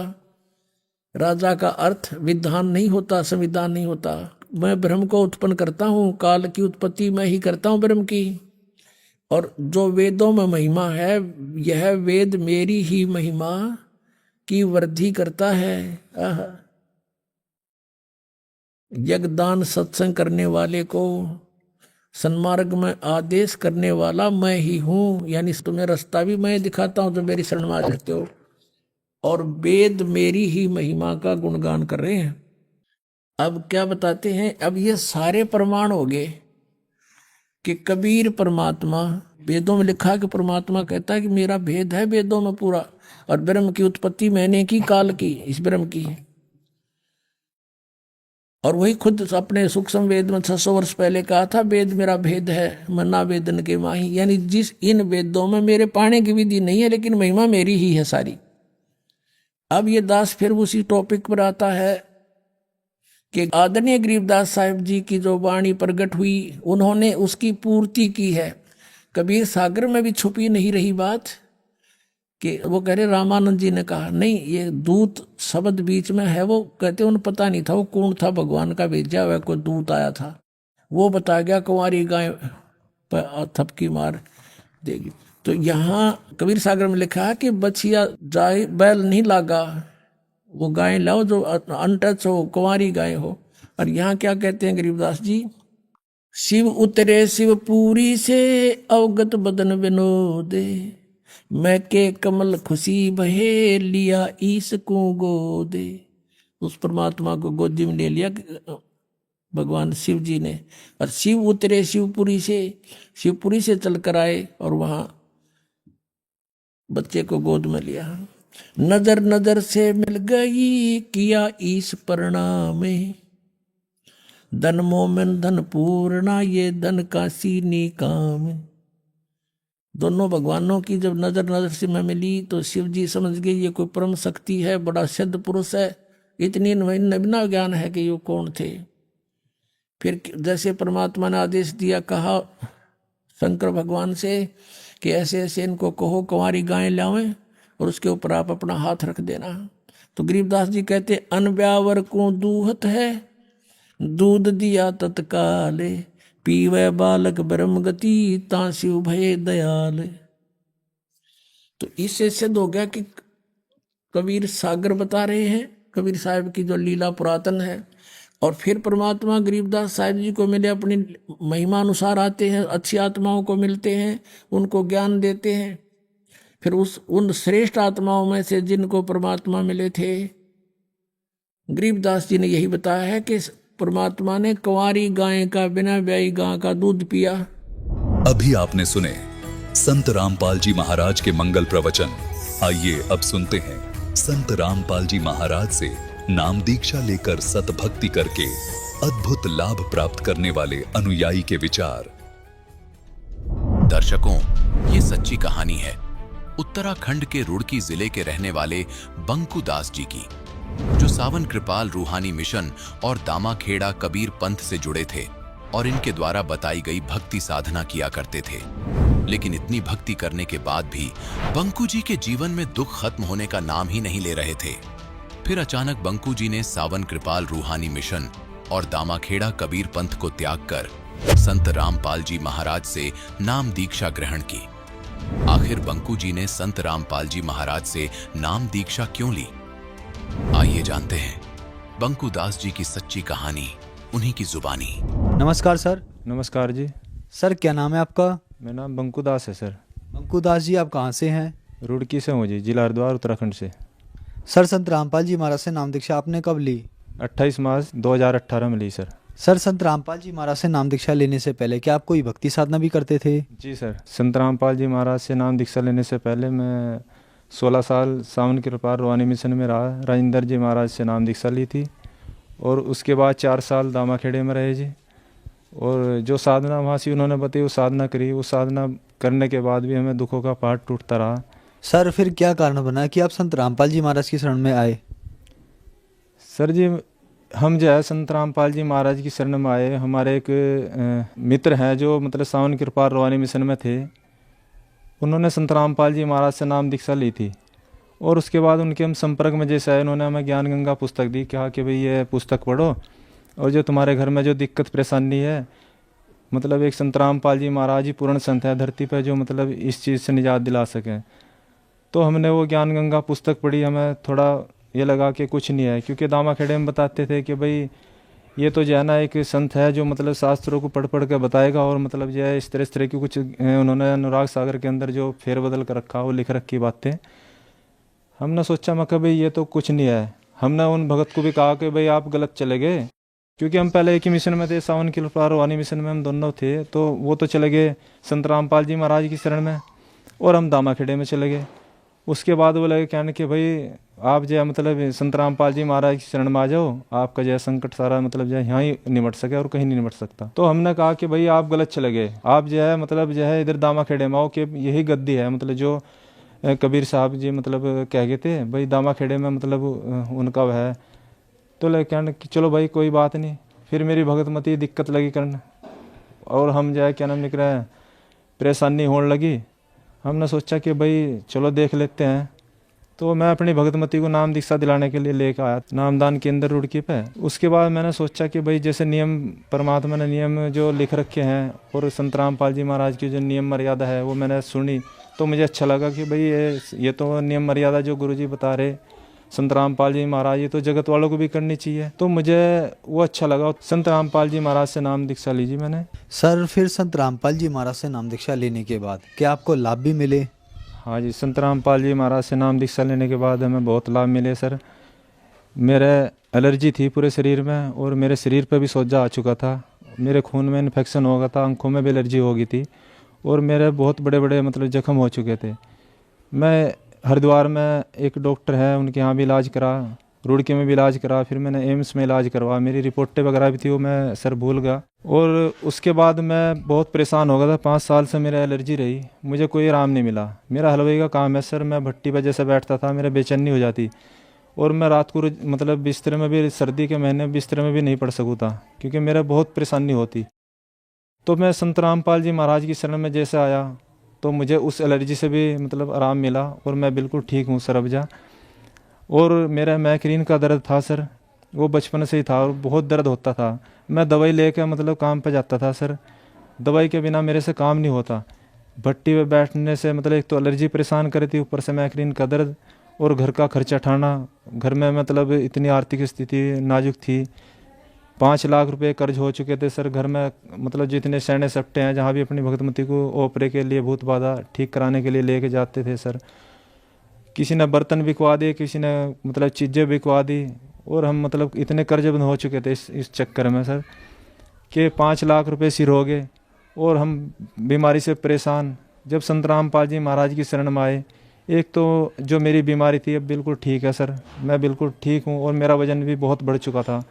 राजा का अर्थ विधान नहीं होता, संविधान नहीं होता। मैं ब्रह्म को उत्पन्न करता हूँ, काल की उत्पत्ति मैं ही करता हूँ ब्रह्म की। और जो वेदों में महिमा है, यह वेद मेरी ही महिमा की वृद्धि करता है। यज्ञदान सत्संग करने वाले को सन्मार्ग में आदेश करने वाला मैं ही हूँ, यानी तुम्हें रास्ता भी मैं दिखाता हूँ जो मेरी शरण में आ जाते हो। और वेद मेरी ही महिमा का गुणगान कर रहे हैं। अब क्या बताते हैं, अब ये सारे प्रमाण हो गए कि कबीर परमात्मा, वेदों में लिखा कि परमात्मा कहता है कि मेरा भेद है वेदों में पूरा, और ब्रह्म की उत्पत्ति मैंने की, काल की, इस ब्रह्म की। और वही खुद अपने सूक्ष्म वेद में 600 वर्ष पहले कहा था, वेद मेरा भेद है, मन्ना वेदन के माही, यानी जिस इन वेदों में मेरे पाने की विधि नहीं है, लेकिन महिमा मेरी ही है सारी। अब ये दास फिर उसी टॉपिक पर आता है कि आदरणीय गरीबदास साहिब जी की जो वाणी प्रकट हुई उन्होंने उसकी पूर्ति की है। कबीर सागर में भी छुपी नहीं रही बात कि वो कह रहे रामानंद जी ने कहा नहीं, ये दूत शब्द बीच में है। वो कहते उन्हें पता नहीं था वो कौन था, भगवान का भेजा हुआ कोई दूत आया था, वो बता गया कुंवारी गाय पर थपकी मार देगी। तो यहाँ कबीर सागर में लिखा है कि बछिया जाए बैल नहीं लागा, वो गाय लाओ जो अनटच हो, कुंवारी गाय हो। और यहाँ क्या कहते हैं गरीबदास जी, शिव उतरे शिवपुरी से अवगत बदन विनोदे, मैं के कमल खुशी बहे लिया ईस को गोदे। उस परमात्मा को गोदी में ले लिया भगवान शिव जी ने। और शिव उतरे शिवपुरी से चल कर आए और वहां बच्चे को गोद में लिया। नजर नजर से मिल गई किया ईस प्रणाम, धन मोमिन धन पूर्णा ये धन का सीनी काम। दोनों भगवानों की जब नजर नजर से में मिली तो शिव जी समझ गए ये कोई परम शक्ति है, बड़ा सिद्ध पुरुष है, इतनी नवीना ज्ञान है कि ये कौन थे। फिर जैसे परमात्मा ने आदेश दिया, कहा शंकर भगवान से कि ऐसे ऐसे इनको कहो कुंवारी गाय लावें और उसके ऊपर आप अपना हाथ रख देना। तो गरीबदास जी कहते अनब्यावर को दूहत है, दूध दिया तत्काल, पीवे बालक ब्रह्म गति ता शिव भय दयाल। तो इससे सिद्ध हो गया कि कबीर सागर बता रहे हैं, कबीर साहब की जो लीला पुरातन है। और फिर परमात्मा गरीबदास साहिब जी को मिले, अपनी महिमा अनुसार आते हैं, अच्छी आत्माओं को मिलते हैं, उनको ज्ञान देते हैं। फिर उन श्रेष्ठ आत्माओं में से जिनको परमात्मा मिले थे, गरीबदास जी ने यही बताया है कि परमात्मा ने कुंवारी गाय का बिना ब्याई गाय का दूध पिया। अभी आपने सुने संत रामपाल जी महाराज के मंगल प्रवचन। आइए अब सुनते हैं संत रामपाल जी महाराज से नाम दीक्षा लेकर सतभक्ति करके अद्भुत लाभ प्राप्त करने वाले अनुयायी के विचार। दर्शकों, ये सच्ची कहानी है उत्तराखंड के रुड़की जिले के रहने वाले बंकू दास जी की, जो सावन कृपाल रूहानी मिशन और दामाखेड़ा कबीर पंथ से जुड़े थे और इनके द्वारा बताई गई भक्ति साधना किया करते थे। लेकिन इतनी भक्ति करने के बाद भी बंकू जी के जीवन में दुख खत्म होने का नाम ही नहीं ले रहे थे। फिर अचानक बंकू जी ने सावन कृपाल रूहानी मिशन और दामाखेड़ा कबीर पंथ को त्याग कर संत रामपाल जी महाराज से नाम दीक्षा ग्रहण की। आखिर बंकू जी ने संत रामपाल जी महाराज से नाम दीक्षा क्यों ली? आइए जानते हैं बंकू दास जी की सच्ची कहानी, उन्हीं की जुबानी। नमस्कार सर। नमस्कार जी। सर क्या नाम है आपका? मेरा नाम बंकू दास है सर। बंकू दास जी, आप कहाँ से हैं? रुड़की से हूँ जी, जिला हरिद्वार उत्तराखंड से। सर संत रामपाल जी महाराज से नाम दीक्षा आपने कब ली? 28 मार्च 2018 में ली सर। सर संत रामपाल जी महाराज से नाम दीक्षा लेने से पहले क्या आप कोई भक्ति साधना भी करते थे? जी सर, संत रामपाल जी महाराज से नाम दीक्षा लेने से पहले मैं 16 साल सावन कृपाल रूहानी मिशन में रहा। राजेंद्र जी महाराज से नाम दीक्षा ली थी और उसके बाद 4 साल दामाखेड़े में रहे जी। और जो साधना वहाँ से उन्होंने बताई वो साधना करी। वो साधना करने के बाद भी हमें दुखों का पहाड़ टूटता रहा। सर फिर क्या कारण बना कि आप संत रामपाल जी महाराज की शरण में आए? सर जी, हम जो है संत रामपाल जी महाराज की शरण में आए। हमारे एक मित्र हैं जो मतलब सावन कृपाल रूहानी मिशन में थे, उन्होंने संत रामपाल जी महाराज से नाम दीक्षा ली थी। और उसके बाद उनके हम संपर्क में जैसे आए, उन्होंने हमें ज्ञान गंगा पुस्तक दी, कहा कि भाई ये पुस्तक पढ़ो और जो तुम्हारे घर में जो दिक्कत परेशानी है, मतलब एक संत रामपाल जी महाराज ही पूर्ण संत है धरती पर जो मतलब इस चीज़ से निजात दिला सकें। तो हमने वो ज्ञान गंगा पुस्तक पढ़ी। हमें थोड़ा ये लगा कि कुछ नहीं है, क्योंकि दामाखेड़े में बताते थे कि भाई ये तो जो है ना एक संत है जो मतलब शास्त्रों को पढ़ पढ़ के बताएगा और मतलब जो है इस तरह की कुछ उन्होंने अनुराग सागर के अंदर जो फेरबदल कर रखा वो लिख रखी बातें। हमने सोचा मैं भाई ये तो कुछ नहीं है। हमने उन भगत को भी कहा कि भाई आप गलत चले गए, क्योंकि हम पहले एक ही मिशन में थे, सावन कृपाल रूहानी मिशन में हम दोनों थे। तो वो तो चले गए संत रामपाल जी महाराज की शरण में और हम दामाखेड़े में चले गए। उसके बाद वो लगे कहने कि भाई आप जो है मतलब संत रामपाल जी महाराज की शरण में आ जाओ, आपका जो है संकट सारा मतलब जो है यहाँ ही निमट सके और कहीं नहीं निमट सकता। तो हमने कहा कि भाई आप गलत चले गए, आप जो है मतलब जो है इधर दामाखेड़े में आओ कि यही गद्दी है, मतलब जो कबीर साहब जी मतलब कह गए थे भाई दामा खेड़े में मतलब उनका वह है। तो ले कहने कि चलो भाई कोई बात नहीं। फिर मेरी भगतमती दिक्कत लगी करने और हम जाए क्या नाम निकला है परेशानी होने लगी। हमने सोचा कि भाई चलो देख लेते हैं। तो मैं अपनी भगतमती को नाम दीक्षा दिलाने के लिए लेकर आया नामदान केंद्र रुड़की पे। उसके बाद मैंने सोचा कि भाई जैसे नियम परमात्मा ने नियम जो लिख रखे हैं और संत रामपाल जी महाराज की जो नियम मर्यादा है वो मैंने सुनी, तो मुझे अच्छा लगा कि भाई ये तो नियम मर्यादा जो गुरुजी बता रहे संत रामपाल जी महाराज, ये तो जगत वालों को भी करनी चाहिए। तो मुझे वो अच्छा लगा। संत रामपाल जी महाराज से नाम दीक्षा लीजिए मैंने। सर फिर संत रामपाल जी महाराज से नाम दीक्षा लेने के बाद क्या आपको लाभ भी मिले? हाँ जी, संत रामपाल जी महाराज से नाम दीक्षा लेने के बाद हमें बहुत लाभ मिले सर। मेरे एलर्जी थी पूरे शरीर में और मेरे शरीर पर भी सोजा आ चुका था। मेरे खून में इन्फेक्शन हो गया था, आंखों में भी एलर्जी हो गई थी और मेरे बहुत बड़े बड़े मतलब जख्म हो चुके थे। मैं हरिद्वार में एक डॉक्टर है उनके यहाँ भी इलाज करा, रुड़की में भी इलाज करा, फिर मैंने एम्स में इलाज करवा। मेरी रिपोर्टें वगैरह भी थी वो मैं सर भूल गया। और उसके बाद मैं बहुत परेशान हो गया था। 5 साल से मेरा एलर्जी रही, मुझे कोई आराम नहीं मिला। मेरा हलवाई का काम है सर, मैं भट्टी पर जैसे बैठता था मेरे बेचैनी हो जाती और मैं रात को मतलब बिस्तर में भी, सर्दी के महीने बिस्तर में भी नहीं पड़ सकूँ था क्योंकि मेरा बहुत परेशानी होती। तो मैं संत रामपाल जी महाराज की शरण में जैसे आया तो मुझे उस एलर्जी से भी मतलब आराम मिला और मैं बिल्कुल ठीक हूँ सर अब जा। और मेरा माइग्रेन का दर्द था सर, वो बचपन से ही था और बहुत दर्द होता था। मैं दवाई लेकर मतलब काम पे जाता था सर, दवाई के बिना मेरे से काम नहीं होता। भट्टी पे बैठने से मतलब एक तो एलर्जी परेशान कर थी, ऊपर से माइग्रेन का दर्द और घर का खर्चा उठाना। घर में मतलब इतनी आर्थिक स्थिति नाजुक थी, 5 लाख रुपए कर्ज हो चुके थे सर घर में। मतलब जितने सैने सट्टे हैं जहाँ भी अपनी भगतमती को ओपरे के लिए भूत बाधा ठीक कराने के लिए लेके जाते थे सर। किसी ने बर्तन बिकवा दिए, किसी ने मतलब चीज़ें बिकवा दी और हम मतलब इतने कर्जबंद हो चुके थे इस चक्कर में सर कि 5 लाख रुपए सिर हो गए और हम बीमारी से परेशान। जब संत रामपाल जी महाराज की शरण में आए, एक तो जो मेरी बीमारी थी अब बिल्कुल ठीक है सर, मैं बिल्कुल ठीक हूँ और मेरा वज़न भी बहुत बढ़ चुका था।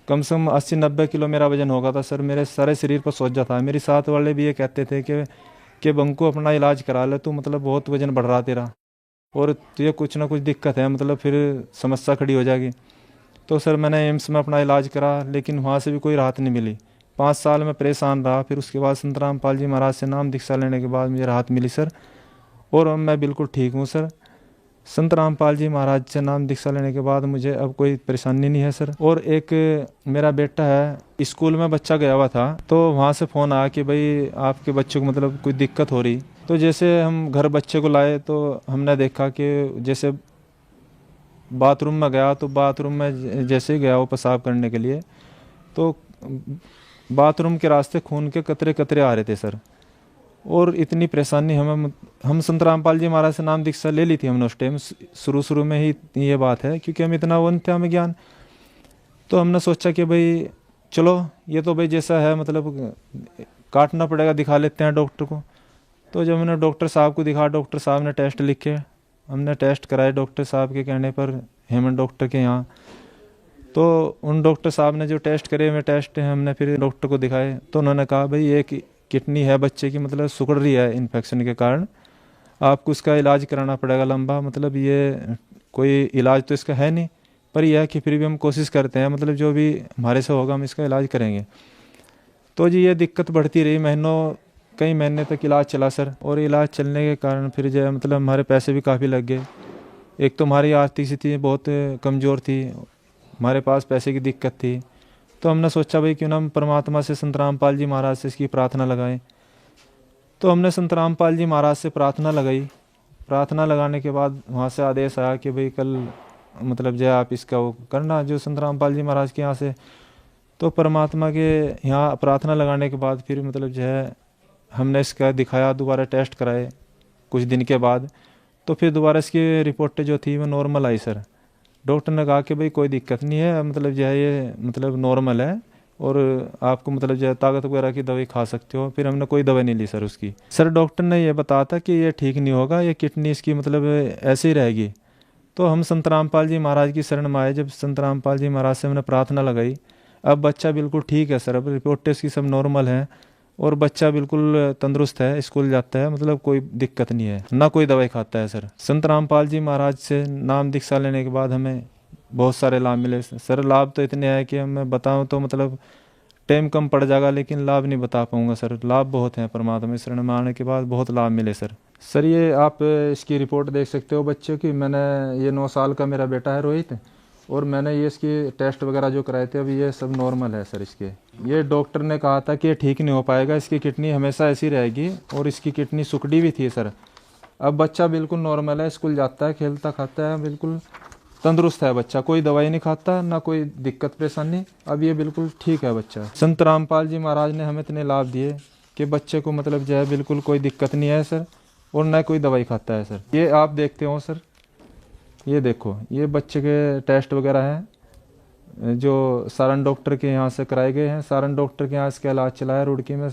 कम से कम 80-90 किलो मेरा वज़न होगा था सर, मेरे सारे शरीर पर सोजा था। मेरी साथ वाले भी ये कहते थे कि बंकू अपना इलाज करा ले, तू मतलब बहुत वज़न बढ़ रहा तेरा और तुझे कुछ ना कुछ दिक्कत है, मतलब फिर समस्या खड़ी हो जाएगी। तो सर मैंने एम्स में अपना इलाज करा लेकिन वहाँ से भी कोई राहत नहीं मिली। 5 साल में परेशान रहा। फिर उसके बाद संत रामपाल जी महाराज से नाम दीक्षा लेने के बाद मुझे राहत मिली सर और अब मैं बिल्कुल ठीक हूँ सर। संत रामपाल जी महाराज से नाम दीक्षा लेने के बाद मुझे अब कोई परेशानी नहीं है सर। और एक मेरा बेटा है, स्कूल में बच्चा गया हुआ था तो वहाँ से फ़ोन आया कि भाई आपके बच्चे को मतलब कोई दिक्कत हो रही। तो जैसे हम घर बच्चे को लाए तो हमने देखा कि जैसे बाथरूम में गया तो बाथरूम में जैसे ही गया वो पेशाब करने के लिए तो बाथरूम के रास्ते खून के कतरे कतरे आ रहे थे सर। और इतनी परेशानी हम संत रामपाल जी महाराज से नाम दीक्षा ले ली थी हमने उस टाइम, शुरू में ही ये बात है क्योंकि हम इतना वो नहीं थे हमें ज्ञान। तो हमने सोचा कि भाई चलो ये तो भाई जैसा है मतलब काटना पड़ेगा, दिखा लेते हैं डॉक्टर को। तो जब मैंने डॉक्टर साहब को दिखा, डॉक्टर साहब ने टेस्ट लिखे, हमने टेस्ट कराए डॉक्टर साहब के कहने पर, हेमंत डॉक्टर के यहाँ। तो उन डॉक्टर साहब ने जो टेस्ट करे हुए टेस्ट हैं हमने फिर डॉक्टर को दिखाए तो उन्होंने कहा भाई ये किडनी है बच्चे की मतलब सिकुड़ रही है इन्फेक्शन के कारण, आपको उसका इलाज कराना पड़ेगा लंबा। मतलब ये कोई इलाज तो इसका है नहीं पर यह है कि फिर भी हम कोशिश करते हैं, मतलब जो भी हमारे से होगा हम इसका इलाज करेंगे। तो जी ये दिक्कत बढ़ती रही, कई महीने तक इलाज चला सर। और इलाज चलने के कारण फिर जो मतलब हमारे पैसे भी काफ़ी लग गए। एक तो हमारी आर्थिक स्थिति बहुत कमज़ोर थी, हमारे पास पैसे की दिक्कत थी। तो हमने सोचा भाई क्यों ना हम परमात्मा से संत रामपाल जी महाराज से इसकी प्रार्थना लगाएं। तो हमने संत रामपाल जी महाराज से प्रार्थना लगाई। प्रार्थना लगाने के बाद वहाँ से आदेश आया कि भाई कल मतलब जो आप इसका वो करना जो संत रामपाल जी महाराज के यहाँ से। तो परमात्मा के यहाँ प्रार्थना लगाने के बाद फिर मतलब जो है हमने इसका दिखाया, दोबारा टेस्ट कराए कुछ दिन के बाद। तो फिर दोबारा इसकी रिपोर्टें जो थी वो नॉर्मल आई सर। डॉक्टर ने कहा कि भाई कोई दिक्कत नहीं है, मतलब जो है ये मतलब नॉर्मल है और आपको मतलब जो है ताकत वगैरह की दवाई खा सकते हो। फिर हमने कोई दवाई नहीं ली सर उसकी। सर डॉक्टर ने ये बताया था कि ये ठीक नहीं होगा, ये किडनी इसकी मतलब ऐसे ही रहेगी। तो हम संत रामपाल जी महाराज की शरण में आए। जब संत रामपाल जी महाराज से हमने प्रार्थना लगाई, अब बच्चा बिल्कुल ठीक है सर, अब रिपोर्टें इसकी सब नॉर्मल हैं। और बच्चा बिल्कुल तंदुरुस्त है, स्कूल जाता है, मतलब कोई दिक्कत नहीं है, ना कोई दवाई खाता है सर। संत रामपाल जी महाराज से नाम दीक्षा लेने के बाद हमें बहुत सारे लाभ मिले सर। लाभ तो इतने हैं कि मैं बताऊं तो मतलब टाइम कम पड़ जाएगा, लेकिन लाभ नहीं बता पाऊंगा सर। लाभ बहुत हैं, परमात्मा शरण में आने के बाद बहुत लाभ मिले सर। सर ये आप इसकी रिपोर्ट देख सकते हो बच्चों की। मैंने ये 9 साल का मेरा बेटा है रोहित, और मैंने ये इसकी टेस्ट वगैरह जो कराए थे, अभी ये सब नॉर्मल है सर इसके। ये डॉक्टर ने कहा था कि ये ठीक नहीं हो पाएगा, इसकी किडनी हमेशा ऐसी रहेगी, और इसकी किडनी सुकड़ी भी थी सर। अब बच्चा बिल्कुल नॉर्मल है, स्कूल जाता है, खेलता खाता है, बिल्कुल तंदुरुस्त है बच्चा, कोई दवाई नहीं खाता, ना कोई दिक्कत परेशानी। अब ये बिल्कुल ठीक है बच्चा। संत रामपाल जी महाराज ने हमें इतने लाभ दिए कि बच्चे को मतलब जो है बिल्कुल कोई दिक्कत नहीं है सर, और ना कोई दवाई खाता है सर। ये आप देखते हो सर, ये देखो, ये बच्चे के टेस्ट वगैरह हैं जो सारण डॉक्टर के यहाँ से कराए गए हैं। सारण डॉक्टर के यहाँ इसका इलाज चला है, रुड़की में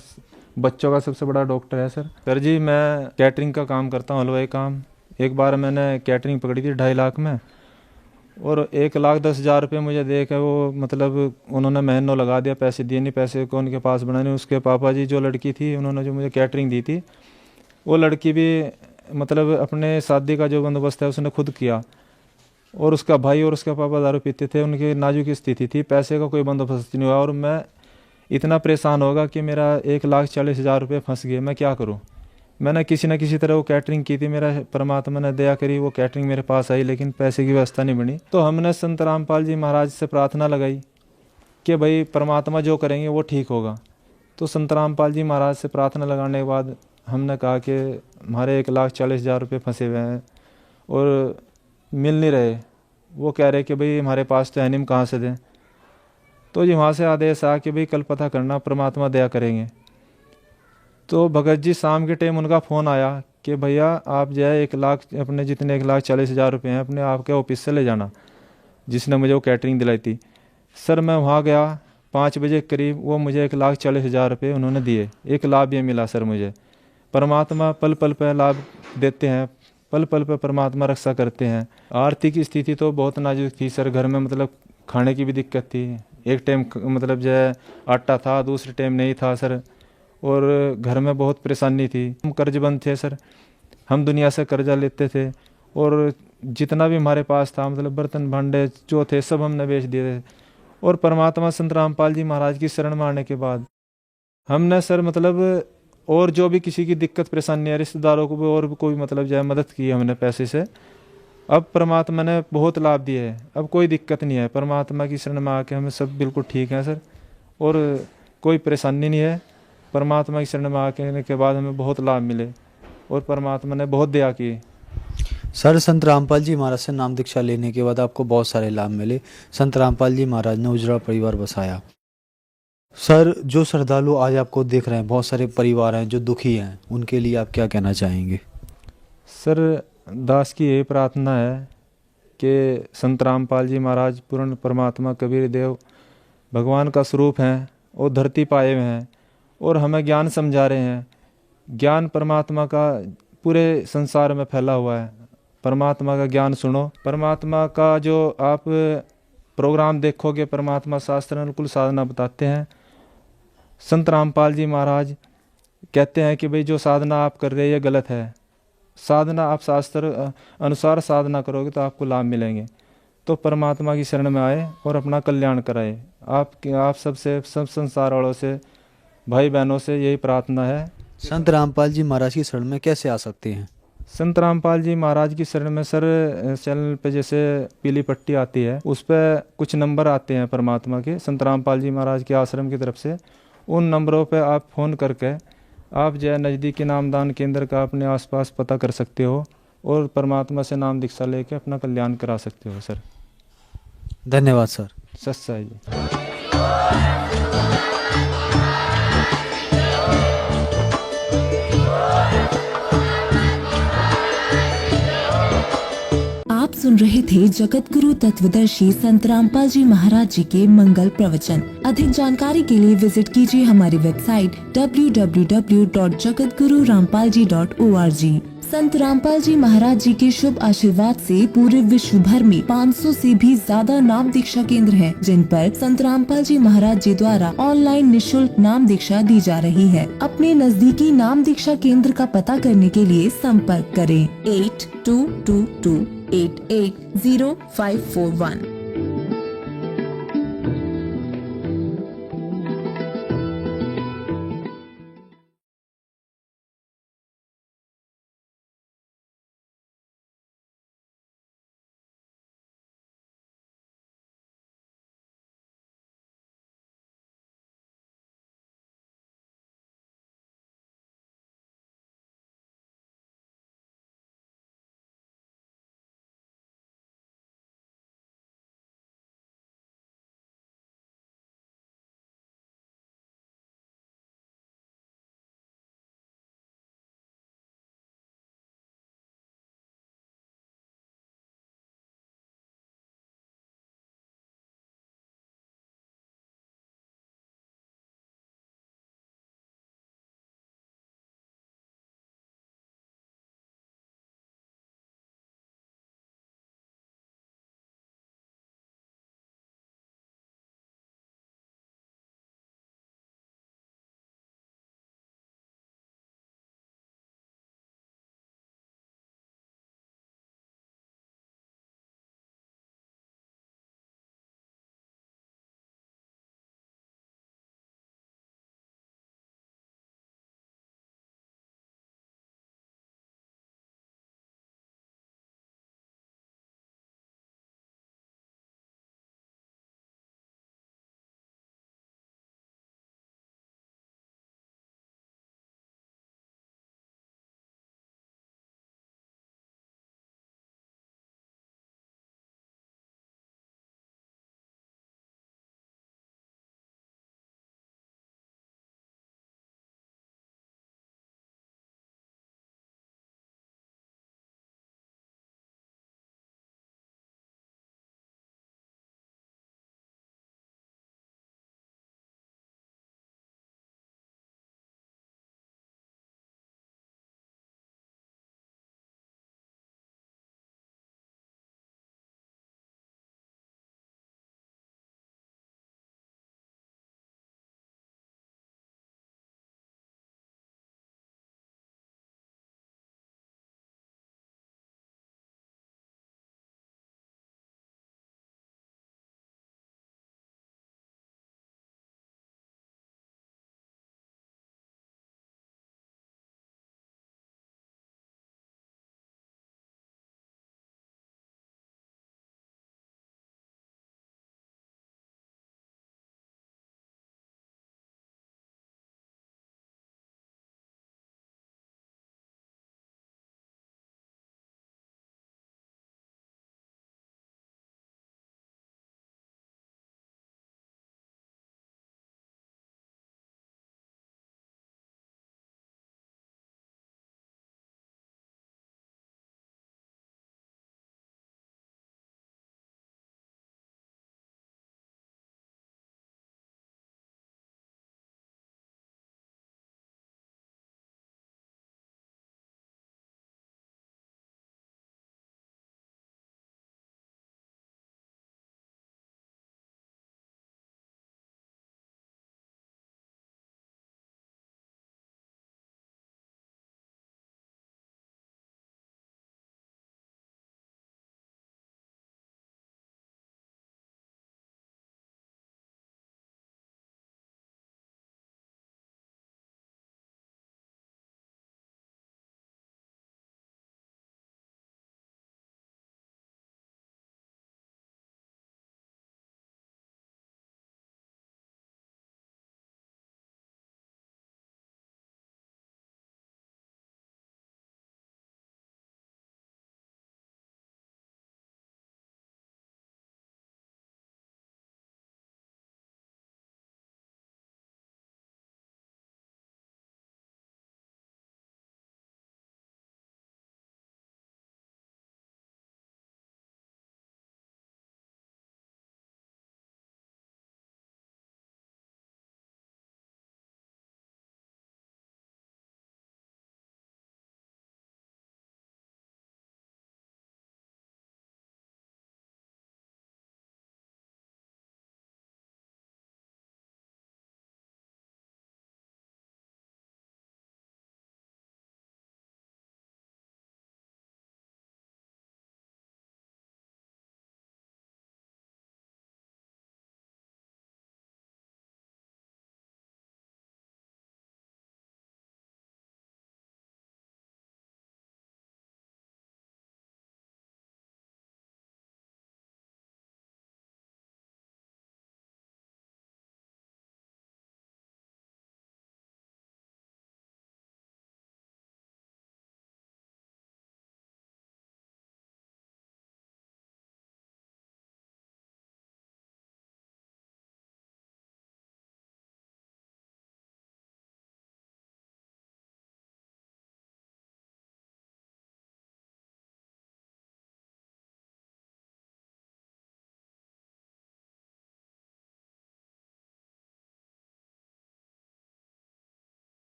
बच्चों का सबसे बड़ा डॉक्टर है सर। सर जी मैं कैटरिंग का काम करता हूँ, हलवाई काम। एक बार मैंने कैटरिंग पकड़ी थी 2.5 लाख में, और 1,10,000 रुपये मुझे दे के वो मतलब उन्होंने महीनों लगा दिया, पैसे दिए नहीं, पैसे को उनके पास बनाने। उसके पापा जी जो लड़की थी, उन्होंने जो मुझे कैटरिंग दी थी, वो लड़की भी मतलब अपने शादी का जो बंदोबस्त है उसने खुद किया, और उसका भाई और उसका पापा दारू पीते थे, उनकी नाजुक स्थिति थी, पैसे का कोई बंदोबस्त नहीं हुआ, और मैं इतना परेशान होगा कि मेरा 1,40,000 रुपये फंस गए। मैं क्या करूं? मैंने किसी न किसी तरह वो कैटरिंग की थी, मेरा परमात्मा ने दया करी, वो कैटरिंग मेरे पास आई, लेकिन पैसे की व्यवस्था नहीं बनी। तो हमने संत रामपाल जी महाराज से प्रार्थना लगाई कि भाई परमात्मा जो करेंगे वो ठीक होगा। तो संत रामपाल जी महाराज से प्रार्थना लगाने के बाद हमने कहा कि हमारे 1,40,000 रुपये फंसे हुए हैं और मिल नहीं रहे। वो कह रहे कि भाई हमारे पास तो है नहीं, हम कहाँ से दें। तो जी वहाँ से आदेश आ कि भाई कल पता करना, परमात्मा दया करेंगे। तो भगत जी शाम के टाइम उनका फ़ोन आया कि भैया आप जो है 1 लाख अपने जितने 1,40,000 रुपये हैं अपने आपके ऑफिस से ले जाना, जिसने मुझे वो कैटरिंग दिलाई थी। सर मैं वहाँ गया 5 बजे के करीब, वो मुझे 1,40,000 रुपये उन्होंने दिए। एक लाभ ये मिला सर मुझे। परमात्मा पल पल पर लाभ देते हैं, पल पल पर परमात्मा रक्षा करते हैं। आर्थिक स्थिति तो बहुत नाजुक थी सर, घर में मतलब खाने की भी दिक्कत थी। एक टाइम मतलब जो है आटा था, दूसरे टाइम नहीं था सर, और घर में बहुत परेशानी थी। हम कर्जबंद थे सर, हम दुनिया से कर्जा लेते थे, और जितना भी हमारे पास था मतलब बर्तन भांडे जो थे सब हमने बेच दिए थे। और परमात्मा संत रामपाल जी महाराज की शरण में आने के बाद हमने सर मतलब और जो भी किसी की दिक्कत परेशानी है, रिश्तेदारों को भी और भी कोई मतलब जो है मदद की हमने पैसे से। अब परमात्मा ने बहुत लाभ दिए है, अब कोई दिक्कत नहीं है। परमात्मा की शरण में आके हमें सब बिल्कुल ठीक है सर, और कोई परेशानी नहीं है। परमात्मा की शरण में आने के बाद हमें बहुत लाभ मिले, और परमात्मा ने बहुत दया की। सर संत रामपाल जी महाराज से नाम दीक्षा लेने के बाद आपको बहुत सारे लाभ मिले। संत रामपाल जी महाराज ने उजड़ा परिवार बसाया। सर जो श्रद्धालु आज आपको देख रहे हैं, बहुत सारे परिवार हैं जो दुखी हैं, उनके लिए आप क्या कहना चाहेंगे? सर दास की यही प्रार्थना है कि संत रामपाल जी महाराज पूर्ण परमात्मा कबीर देव भगवान का स्वरूप हैं, और धरती पाए हुए हैं, और हमें ज्ञान समझा रहे हैं। ज्ञान परमात्मा का पूरे संसार में फैला हुआ है। परमात्मा का ज्ञान सुनो। परमात्मा का जो आप प्रोग्राम देखोगे, परमात्मा शास्त्र अनुकूल साधना बताते हैं। संत रामपाल जी महाराज कहते हैं कि भाई जो साधना आप कर रहे हैं ये गलत है। साधना आप शास्त्र अनुसार साधना करोगे तो आपको लाभ मिलेंगे। तो परमात्मा की शरण में आए और अपना कल्याण कराए। आप सबसे सब संसार वालों से, भाई बहनों से यही प्रार्थना है। संत रामपाल जी महाराज की शरण में कैसे आ सकते हैं? संत रामपाल जी महाराज की शरण में सर चैनल पे जैसे पीली पट्टी आती है, उस पर कुछ नंबर आते हैं परमात्मा के, संत रामपाल जी महाराज के आश्रम की तरफ से। उन नंबरों पे आप फ़ोन करके आप जो है नज़दीकी नामदान केंद्र का अपने आसपास पता कर सकते हो, और परमात्मा से नाम दीक्षा लेके अपना कल्याण करा सकते हो सर। धन्यवाद सर। सच्चाई जी। आप सुन रहे थे जगत गुरु तत्वदर्शी संत रामपाल जी महाराज जी के मंगल प्रवचन। अधिक जानकारी के लिए विजिट कीजिए हमारी वेबसाइट www.jagatgururampalji.org। संत रामपाल जी महाराज जी के शुभ आशीर्वाद से पूरे विश्व भर में 500 से भी ज्यादा नाम दीक्षा केंद्र हैं, जिन पर संत रामपाल जी महाराज जी द्वारा ऑनलाइन निशुल्क नाम दीक्षा दी जा रही है। अपने नजदीकी नाम दीक्षा केंद्र का पता करने के लिए संपर्क करें 8222880541।